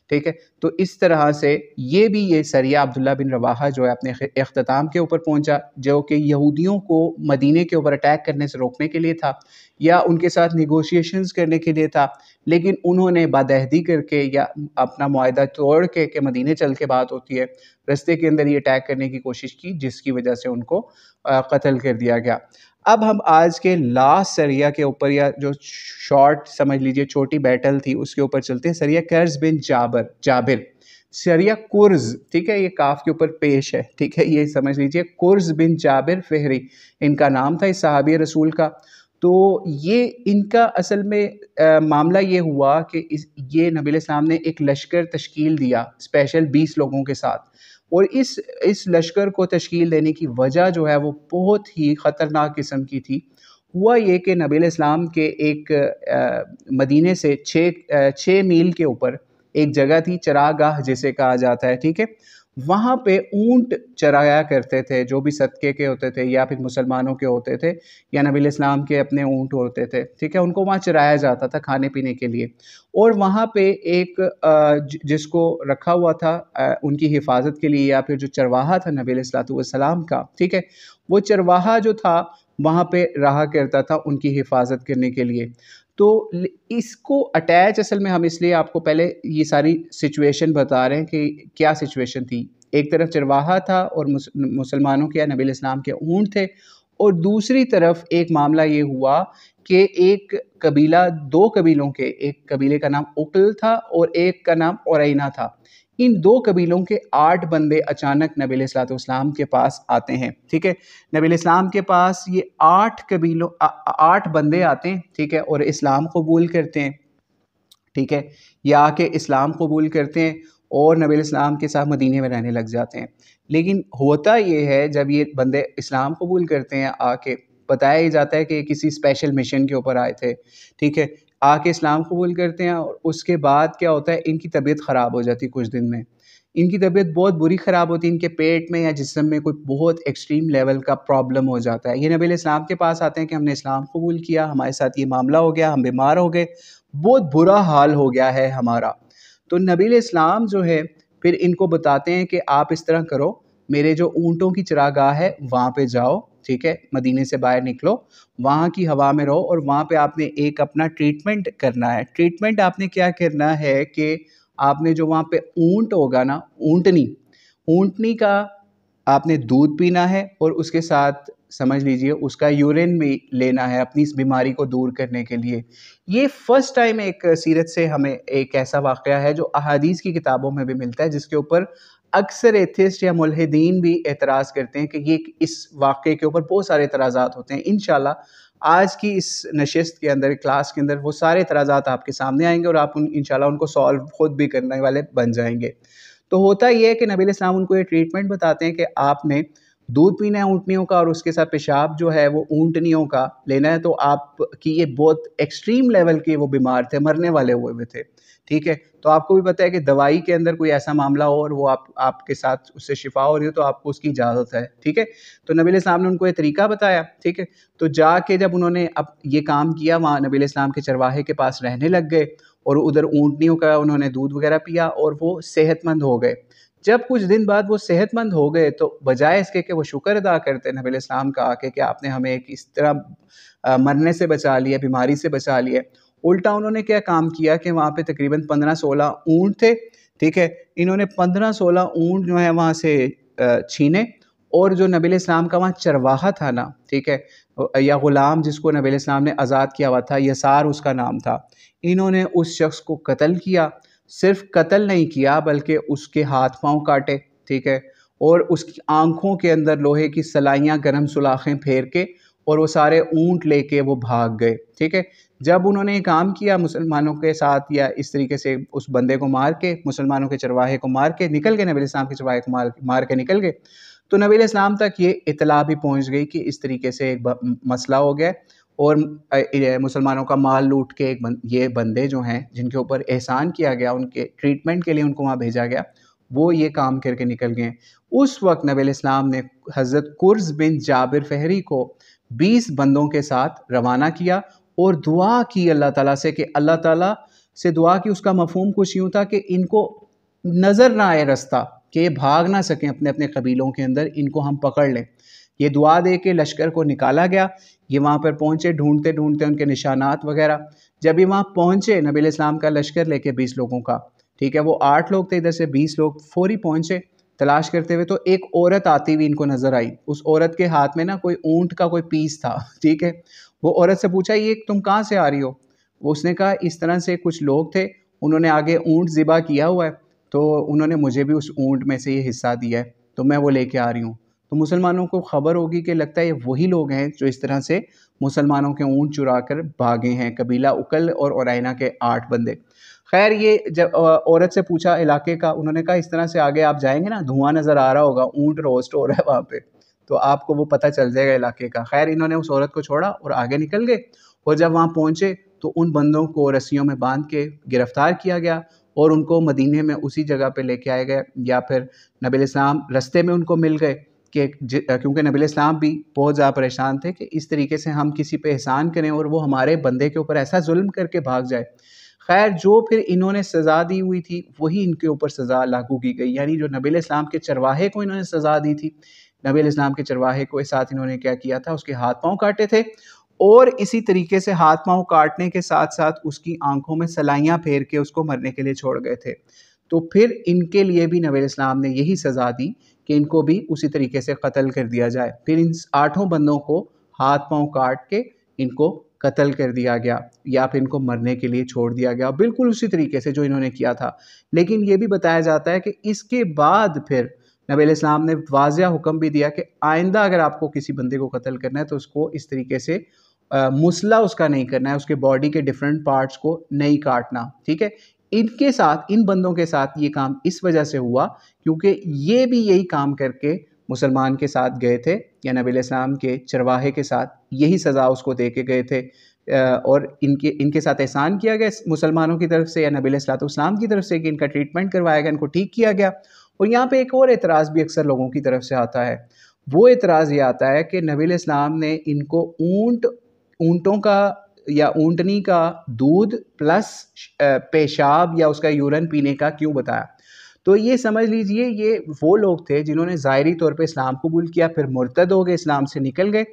ٹھیک ہے۔ تو اس طرح سے یہ سریہ عبداللہ بن رواحہ جو ہے اپنے اختتام کے اوپر پہنچا، جو کہ یہودیوں کو مدینے کے اوپر اٹیک کرنے سے روکنے کے لیے تھا یا ان کے ساتھ نیگوشیشنز کرنے کے لیے تھا، لیکن انہوں نے بدعہدی کر کے یا اپنا معاہدہ توڑ کے کہ مدینے چل کے بات ہوتی ہے، رستے کے اندر یہ اٹیک کرنے کی کوشش کی، جس کی وجہ سے ان کو قتل کر دیا گیا۔ اب ہم آج کے لاسٹ سریہ کے اوپر، یا جو شارٹ سمجھ لیجئے چھوٹی بیٹل تھی، اس کے اوپر چلتے ہیں۔ سریہ کرز بن جابر، سریہ کرز، ٹھیک ہے، یہ کاف کے اوپر پیش ہے، ٹھیک ہے، یہ سمجھ لیجئے کرز بن جابر فہری ان کا نام تھا، اس صحابی رسول کا۔ تو یہ ان کا اصل میں معاملہ یہ ہوا کہ یہ نبی علیہ السلام نے ایک لشکر تشکیل دیا اسپیشل 20 لوگوں کے ساتھ، اور اس لشکر کو تشکیل دینے کی وجہ جو ہے وہ بہت ہی خطرناک قسم کی تھی۔ ہوا یہ کہ نبی علیہ السلام کے ایک مدینے سے 6 میل کے اوپر ایک جگہ تھی، چراگاہ جسے کہا جاتا ہے، ٹھیک ہے، وہاں پہ اونٹ چرایا کرتے تھے، جو بھی صدقے کے ہوتے تھے یا پھر مسلمانوں کے ہوتے تھے یا نبی علیہ السلام کے اپنے اونٹ ہوتے تھے، ٹھیک ہے، ان کو وہاں چرایا جاتا تھا کھانے پینے کے لیے۔ اور وہاں پہ ایک جس کو رکھا ہوا تھا ان کی حفاظت کے لیے، یا پھر جو چرواہا تھا نبی علیہ السلام کا، ٹھیک ہے، وہ چرواہا جو تھا وہاں پہ رہا کرتا تھا ان کی حفاظت کرنے کے لیے۔ تو اس کو اٹیچ اصل میں ہم اس لیے آپ کو پہلے یہ ساری سچویشن بتا رہے ہیں کہ کیا سچویشن تھی۔ ایک طرف چرواہا تھا اور مسلمانوں کے نبی علیہ السلام کے اونٹ تھے، اور دوسری طرف ایک معاملہ یہ ہوا کہ ایک قبیلہ، 2 قبیلوں کے، ایک قبیلے کا نام اقل تھا اور ایک کا نام عرینہ تھا، ان 2 قبیلوں کے 8 بندے اچانک نبی علیہ السلام کے پاس آتے ہیں، ٹھیک ہے، نبی علیہ السلام کے پاس یہ 8 بندے آتے ہیں، ٹھیک ہے، اور اسلام قبول کرتے ہیں، ٹھیک ہے، یہ آ کے اسلام قبول کرتے ہیں اور نبی علیہ السلام کے ساتھ مدینے میں رہنے لگ جاتے ہیں۔ لیکن ہوتا یہ ہے جب یہ بندے اسلام قبول کرتے ہیں، آ کے بتایا ہی جاتا ہے کہ کسی اسپیشل مشن کے اوپر آئے تھے، ٹھیک ہے، آ کے اسلام قبول کرتے ہیں، اور اس کے بعد کیا ہوتا ہے، ان کی طبیعت خراب ہو جاتی ہے، کچھ دن میں ان کی طبیعت بہت بری خراب ہوتی ہے، ان کے پیٹ میں یا جسم میں کوئی بہت ایکسٹریم لیول کا پرابلم ہو جاتا ہے۔ یہ نبی علیہ السلام کے پاس آتے ہیں کہ ہم نے اسلام قبول کیا، ہمارے ساتھ یہ معاملہ ہو گیا، ہم بیمار ہو گئے، بہت برا حال ہو گیا ہے ہمارا۔ تو نبی علیہ السلام جو ہے پھر ان کو بتاتے ہیں کہ آپ اس طرح کرو، میرے جو اونٹوں کی چراگاہ ہے وہاں پہ جاؤ، ٹھیک ہے، مدینے سے باہر نکلو، وہاں کی ہوا میں رہو، اور وہاں پہ آپ نے ایک اپنا ٹریٹمنٹ کرنا ہے۔ ٹریٹمنٹ آپ نے کیا کرنا ہے کہ آپ نے جو وہاں پہ اونٹ ہوگا نا، اونٹنی کا آپ نے دودھ پینا ہے، اور اس کے ساتھ سمجھ لیجئے اس کا یورین بھی لینا ہے اپنی اس بیماری کو دور کرنے کے لیے۔ یہ فرسٹ ٹائم ایک سیرت سے ہمیں ایک ایسا واقعہ ہے جو احادیث کی کتابوں میں بھی ملتا ہے، جس کے اوپر اکثر ایتھسٹ یا ملحدین بھی اعتراض کرتے ہیں کہ یہ اس واقعے کے اوپر بہت سارے اعتراضات ہوتے ہیں۔ انشاءاللہ آج کی اس نشست کے اندر، کلاس کے اندر، وہ سارے اعتراضات آپ کے سامنے آئیں گے اور آپ انشاءاللہ ان کو سالو خود بھی کرنے والے بن جائیں گے۔ تو ہوتا یہ ہے کہ نبی علیہ السلام ان کو یہ ٹریٹمنٹ بتاتے ہیں کہ آپ نے دودھ پینا ہے اونٹنیوں کا، اور اس کے ساتھ پیشاب جو ہے وہ اونٹنیوں کا لینا ہے۔ تو آپ کی یہ بہت ایکسٹریم لیول کے وہ بیمار تھے، مرنے والے ہوئے تھے، ٹھیک ہے. تو آپ کو بھی پتہ ہے کہ دوائی کے اندر کوئی ایسا معاملہ ہو اور وہ آپ کے ساتھ اس سے شفا ہو رہی ہو تو آپ کو اس کی اجازت ہے. ٹھیک ہے. تو نبی علیہ السلام نے ان کو یہ طریقہ بتایا. ٹھیک ہے. تو جا کے جب انہوں نے اب یہ کام کیا، وہاں نبی علیہ السلام کے چرواہے کے پاس رہنے لگ گئے اور ادھر اونٹنیوں کا انہوں نے دودھ وغیرہ پیا اور وہ صحت مند ہو گئے. جب کچھ دن بعد وہ صحت مند ہو گئے تو بجائے اس کے کہ وہ شکر ادا کرتے نبی علیہ السلام کا آ کے کہ آپ نے ہمیں ایک اس طرح مرنے سے بچا لیا، بیماری سے بچا لیا، الٹا انہوں نے کیا کام کیا کہ وہاں پہ تقریباً 15-16 اونٹ تھے. ٹھیک ہے. انہوں نے 15-16 اونٹ جو ہیں وہاں سے چھینے، اور جو نبی علیہ السلام کا وہاں چرواہا تھا نا، ٹھیک ہے، یا غلام جس کو نبی علیہ السلام نے آزاد کیا ہوا تھا، یسار اس کا نام تھا، انہوں نے اس شخص کو قتل کیا. صرف قتل نہیں کیا بلکہ اس کے ہاتھ پاؤں کاٹے. ٹھیک ہے. اور اس کی آنکھوں کے اندر لوہے کی سلائیاں گرم سلاخیں پھیر کے اور وہ سارے اونٹ لے کے وہ بھاگ گئے. ٹھیک ہے. جب انہوں نے یہ کام کیا مسلمانوں کے ساتھ، یا اس طریقے سے اس بندے کو مار کے، مسلمانوں کے چرواہے کو مار کے نکل گئے، نبی علیہ السلام کے چرواہے کو مار کے نکل گئے، تو نبی علیہ السلام تک یہ اطلاع بھی پہنچ گئی کہ اس طریقے سے ایک مسئلہ ہو گیا، اور مسلمانوں کا مال لوٹ کے یہ بندے جو ہیں جن کے اوپر احسان کیا گیا، ان کے ٹریٹمنٹ کے لیے ان کو وہاں بھیجا گیا، وہ یہ کام کر کے نکل گئے. اس وقت نبی علیہ السلام نے حضرت کرز بن جابر فہری کو 20 بندوں کے ساتھ روانہ کیا اور دعا کی اللہ تعالیٰ سے، کہ اللہ تعالیٰ سے دعا کی. اس کا مفہوم کچھ یوں تھا کہ ان کو نظر نہ آئے رستہ، کہ یہ بھاگ نہ سکیں اپنے اپنے قبیلوں کے اندر، ان کو ہم پکڑ لیں. یہ دعا دے کے لشکر کو نکالا گیا. یہ وہاں پر پہنچے، ڈھونڈتے ڈھونڈتے ان کے نشانات وغیرہ. جب یہ وہاں پہنچے نبی علیہ السلام کا لشکر لے کے 20 لوگوں کا، ٹھیک ہے، وہ 8 لوگ تھے، ادھر سے 20 لوگ فوری پہنچے تلاش کرتے ہوئے. تو ایک عورت آتی ہوئی ان کو نظر آئی. اس عورت کے ہاتھ میں نا کوئی اونٹ کا کوئی پیس تھا. ٹھیک ہے. وہ عورت سے پوچھا یہ تم کہاں سے آ رہی ہو؟ اس نے کہا اس طرح سے کچھ لوگ تھے، انہوں نے آگے اونٹ ذبح کیا ہوا ہے، تو انہوں نے مجھے بھی اس اونٹ میں سے یہ حصہ دیا ہے، تو میں وہ لے کے آ رہی ہوں. تو مسلمانوں کو خبر ہوگی کہ لگتا ہے یہ وہی لوگ ہیں جو اس طرح سے مسلمانوں کے اونٹ چرا کر بھاگے ہیں، قبیلہ اکل اور اورائنہ کے 8 بندے. خیر یہ جب عورت سے پوچھا علاقے کا، انہوں نے کہا اس طرح سے آگے آپ جائیں گے نا، دھواں نظر آ رہا ہوگا، اونٹ روسٹ ہو رہا ہے وہاں پہ، تو آپ کو وہ پتہ چل جائے گا علاقے کا. خیر انہوں نے اس عورت کو چھوڑا اور آگے نکل گئے، اور جب وہاں پہنچے تو ان بندوں کو رسیوں میں باندھ کے گرفتار کیا گیا اور ان کو مدینے میں اسی جگہ پہ لے کے آئے گئے. یا پھر نبی علیہ السلام رستے میں ان کو مل گئے، کہ کیونکہ نبی علیہ السلام بھی بہت زیادہ پریشان تھے کہ اس طریقے سے ہم کسی پہ احسان کریں اور وہ ہمارے بندے کے اوپر ایسا ظلم کر کے بھاگ جائے. خیر جو پھر انہوں نے سزا دی ہوئی تھی وہی ان کے اوپر سزا لاگو کی گئی. یعنی جو نبی علیہ السلام کے چرواہے کو انہوں نے سزا دی تھی، نبی علیہ السلام کے چرواہے کو ساتھ انہوں نے کیا کیا تھا، اس کے ہاتھ پاؤں کاٹے تھے، اور اسی طریقے سے ہاتھ پاؤں کاٹنے کے ساتھ ساتھ اس کی آنکھوں میں سلائیاں پھیر کے اس کو مرنے کے لیے چھوڑ گئے تھے. تو پھر ان کے لیے بھی نبی علیہ السلام نے یہی سزا دی کہ ان کو بھی اسی طریقے سے قتل کر دیا جائے. پھر ان 8 بندوں کو ہاتھ پاؤں کاٹ کے ان کو قتل کر دیا گیا، یا پھر ان کو مرنے کے لیے چھوڑ دیا گیا، بالکل اسی طریقے سے جو انہوں نے کیا تھا. لیکن یہ بھی بتایا جاتا ہے کہ اس کے بعد پھر نبی علیہ السلام نے واضح حکم بھی دیا کہ آئندہ اگر آپ کو کسی بندے کو قتل کرنا ہے تو اس کو اس طریقے سے مسئلہ اس کا نہیں کرنا ہے، اس کے باڈی کے ڈیفرنٹ پارٹس کو نہیں کاٹنا. ٹھیک ہے. ان کے ساتھ، ان بندوں کے ساتھ یہ کام اس وجہ سے ہوا کیونکہ یہ بھی یہی کام کر کے مسلمان کے ساتھ گئے تھے، یا نبی علیہ السلام کے چرواہے کے ساتھ یہی سزا اس کو دے کے گئے تھے، اور ان کے ساتھ احسان کیا گیا مسلمانوں کی طرف سے یا نبی علیہ السلام کی طرف سے کہ ان کا ٹریٹمنٹ کروایا گیا، ان کو ٹھیک کیا گیا. اور یہاں پہ ایک اور اعتراض بھی اکثر لوگوں کی طرف سے آتا ہے. وہ اعتراض یہ آتا ہے کہ نبی علیہ السلام نے ان کو اونٹوں کا یا اونٹنی کا دودھ پلس پیشاب یا اس کا یورن پینے کا کیوں بتایا؟ تو یہ سمجھ لیجئے یہ وہ لوگ تھے جنہوں نے ظاہری طور پہ اسلام قبول کیا، پھر مرتد ہو گئے، اسلام سے نکل گئے.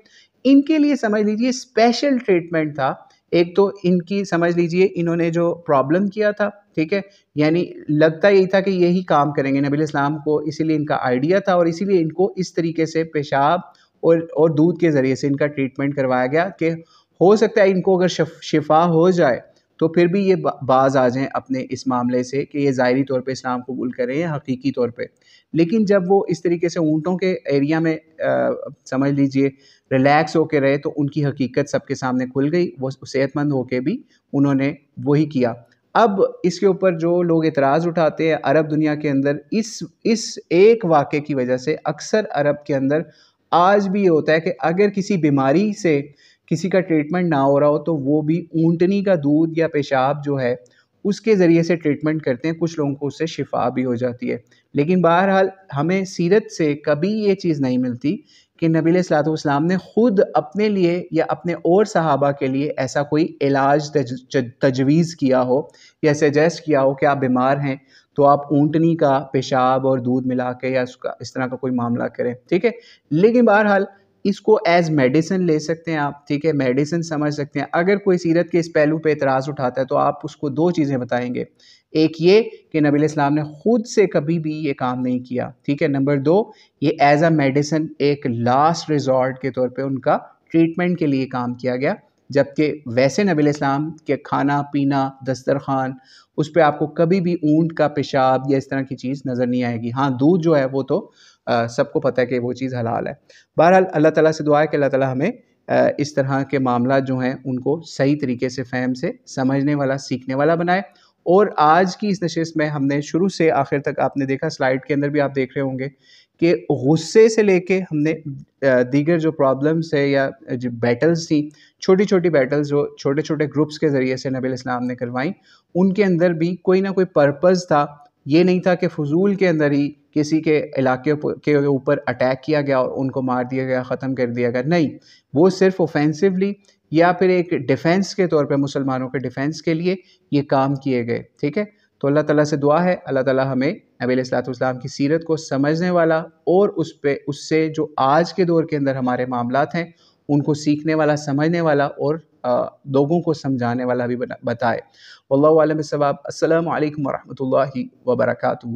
ان کے لیے سمجھ لیجئے اسپیشل ٹریٹمنٹ تھا. ایک تو ان کی سمجھ لیجئے انہوں نے جو پرابلم کیا تھا، ٹھیک ہے، یعنی لگتا یہی تھا کہ یہی کام کریں گے نبی علیہ السلام کو، اسی لیے ان کا آئیڈیا تھا، اور اسی لیے ان کو اس طریقے سے پیشاب اور دودھ کے ذریعے سے ان کا ٹریٹمنٹ کروایا گیا کہ ہو سکتا ہے ان کو اگر شفا ہو جائے تو پھر بھی یہ باز آ جائیں اپنے اس معاملے سے کہ یہ ظاہری طور پہ اسلام قبول کریں یا حقیقی طور پہ. لیکن جب وہ اس طریقے سے اونٹوں کے ایریا میں سمجھ لیجئے ریلیکس ہو کے رہے تو ان کی حقیقت سب کے سامنے کھل گئی. وہ صحت مند ہو کے بھی انہوں نے وہی کیا. اب اس کے اوپر جو لوگ اعتراض اٹھاتے ہیں عرب دنیا کے اندر، اس ایک واقعے کی وجہ سے اکثر عرب کے اندر آج بھی یہ ہوتا ہے کہ اگر کسی بیماری سے کسی کا ٹریٹمنٹ نہ ہو رہا ہو تو وہ بھی اونٹنی کا دودھ یا پیشاب جو ہے اس کے ذریعے سے ٹریٹمنٹ کرتے ہیں، کچھ لوگوں کو اس سے شفا بھی ہو جاتی ہے۔ لیکن بہرحال ہمیں سیرت سے کبھی یہ چیز نہیں ملتی کہ نبی علیہ الصلوۃ والسلام نے خود اپنے لیے یا اپنے اور صحابہ کے لیے ایسا کوئی علاج تجویز کیا ہو یا سجیسٹ کیا ہو کہ آپ بیمار ہیں تو آپ اونٹنی کا پیشاب اور دودھ ملا کے یا اس طرح کا کوئی معاملہ کریں، ٹھیک ہے۔ لیکن بہرحال اس کو ایز میڈیسن لے سکتے ہیں آپ، ٹھیک ہے، میڈیسن سمجھ سکتے ہیں۔ اگر کوئی سیرت کے اس پہلو پہ اعتراض اٹھاتا ہے تو آپ اس کو دو چیزیں بتائیں گے، ایک یہ کہ نبی علیہ السلام نے خود سے کبھی بھی یہ کام نہیں کیا، ٹھیک ہے، نمبر دو یہ ایز اے میڈیسن ایک لاسٹ ریزورٹ کے طور پہ ان کا ٹریٹمنٹ کے لیے کام کیا گیا، جبکہ ویسے نبی علیہ السلام کے کھانا پینا دسترخوان اس پہ آپ کو کبھی بھی اونٹ کا پیشاب یا اس طرح کی چیز نظر نہیں آئے گی۔ ہاں دودھ جو ہے وہ تو سب کو پتہ ہے کہ وہ چیز حلال ہے۔ بہرحال اللہ تعالیٰ سے دعا ہے کہ اللہ تعالیٰ ہمیں اس طرح کے معاملات جو ہیں ان کو صحیح طریقے سے فہم سے سمجھنے والا سیکھنے والا بنائے۔ اور آج کی اس نشست میں ہم نے شروع سے آخر تک آپ نے دیکھا، سلائیڈ کے اندر بھی آپ دیکھ رہے ہوں گے کہ غصے سے لے کے ہم نے دیگر جو پرابلمس ہے یا جو بیٹلز تھیں، چھوٹی چھوٹی بیٹلز جو چھوٹے چھوٹے گروپس کے ذریعے سے نبی علیہ السلام نے کروائیں، ان کے اندر بھی کوئی نہ کوئی پرپز تھا۔ یہ نہیں تھا کہ فضول کے اندر ہی کسی کے علاقے کے اوپر اٹیک کیا گیا اور ان کو مار دیا گیا، ختم کر دیا گیا، نہیں، وہ صرف اوفینسولی یا پھر ایک ڈیفینس کے طور پہ مسلمانوں کے ڈیفینس کے لیے یہ کام کیے گئے، ٹھیک ہے۔ تو اللہ تعالیٰ سے دعا ہے اللہ تعالیٰ ہمیں نبی علیہ الصلوۃ والسلام کی سیرت کو سمجھنے والا اور اس سے جو آج کے دور کے اندر ہمارے معاملات ہیں ان کو سیکھنے والا، سمجھنے والا اور لوگوں کو سمجھانے والا بھی بتائے۔ واللہ اعلم بالصواب۔ السلام علیکم ورحمۃ اللہ وبرکاتہ۔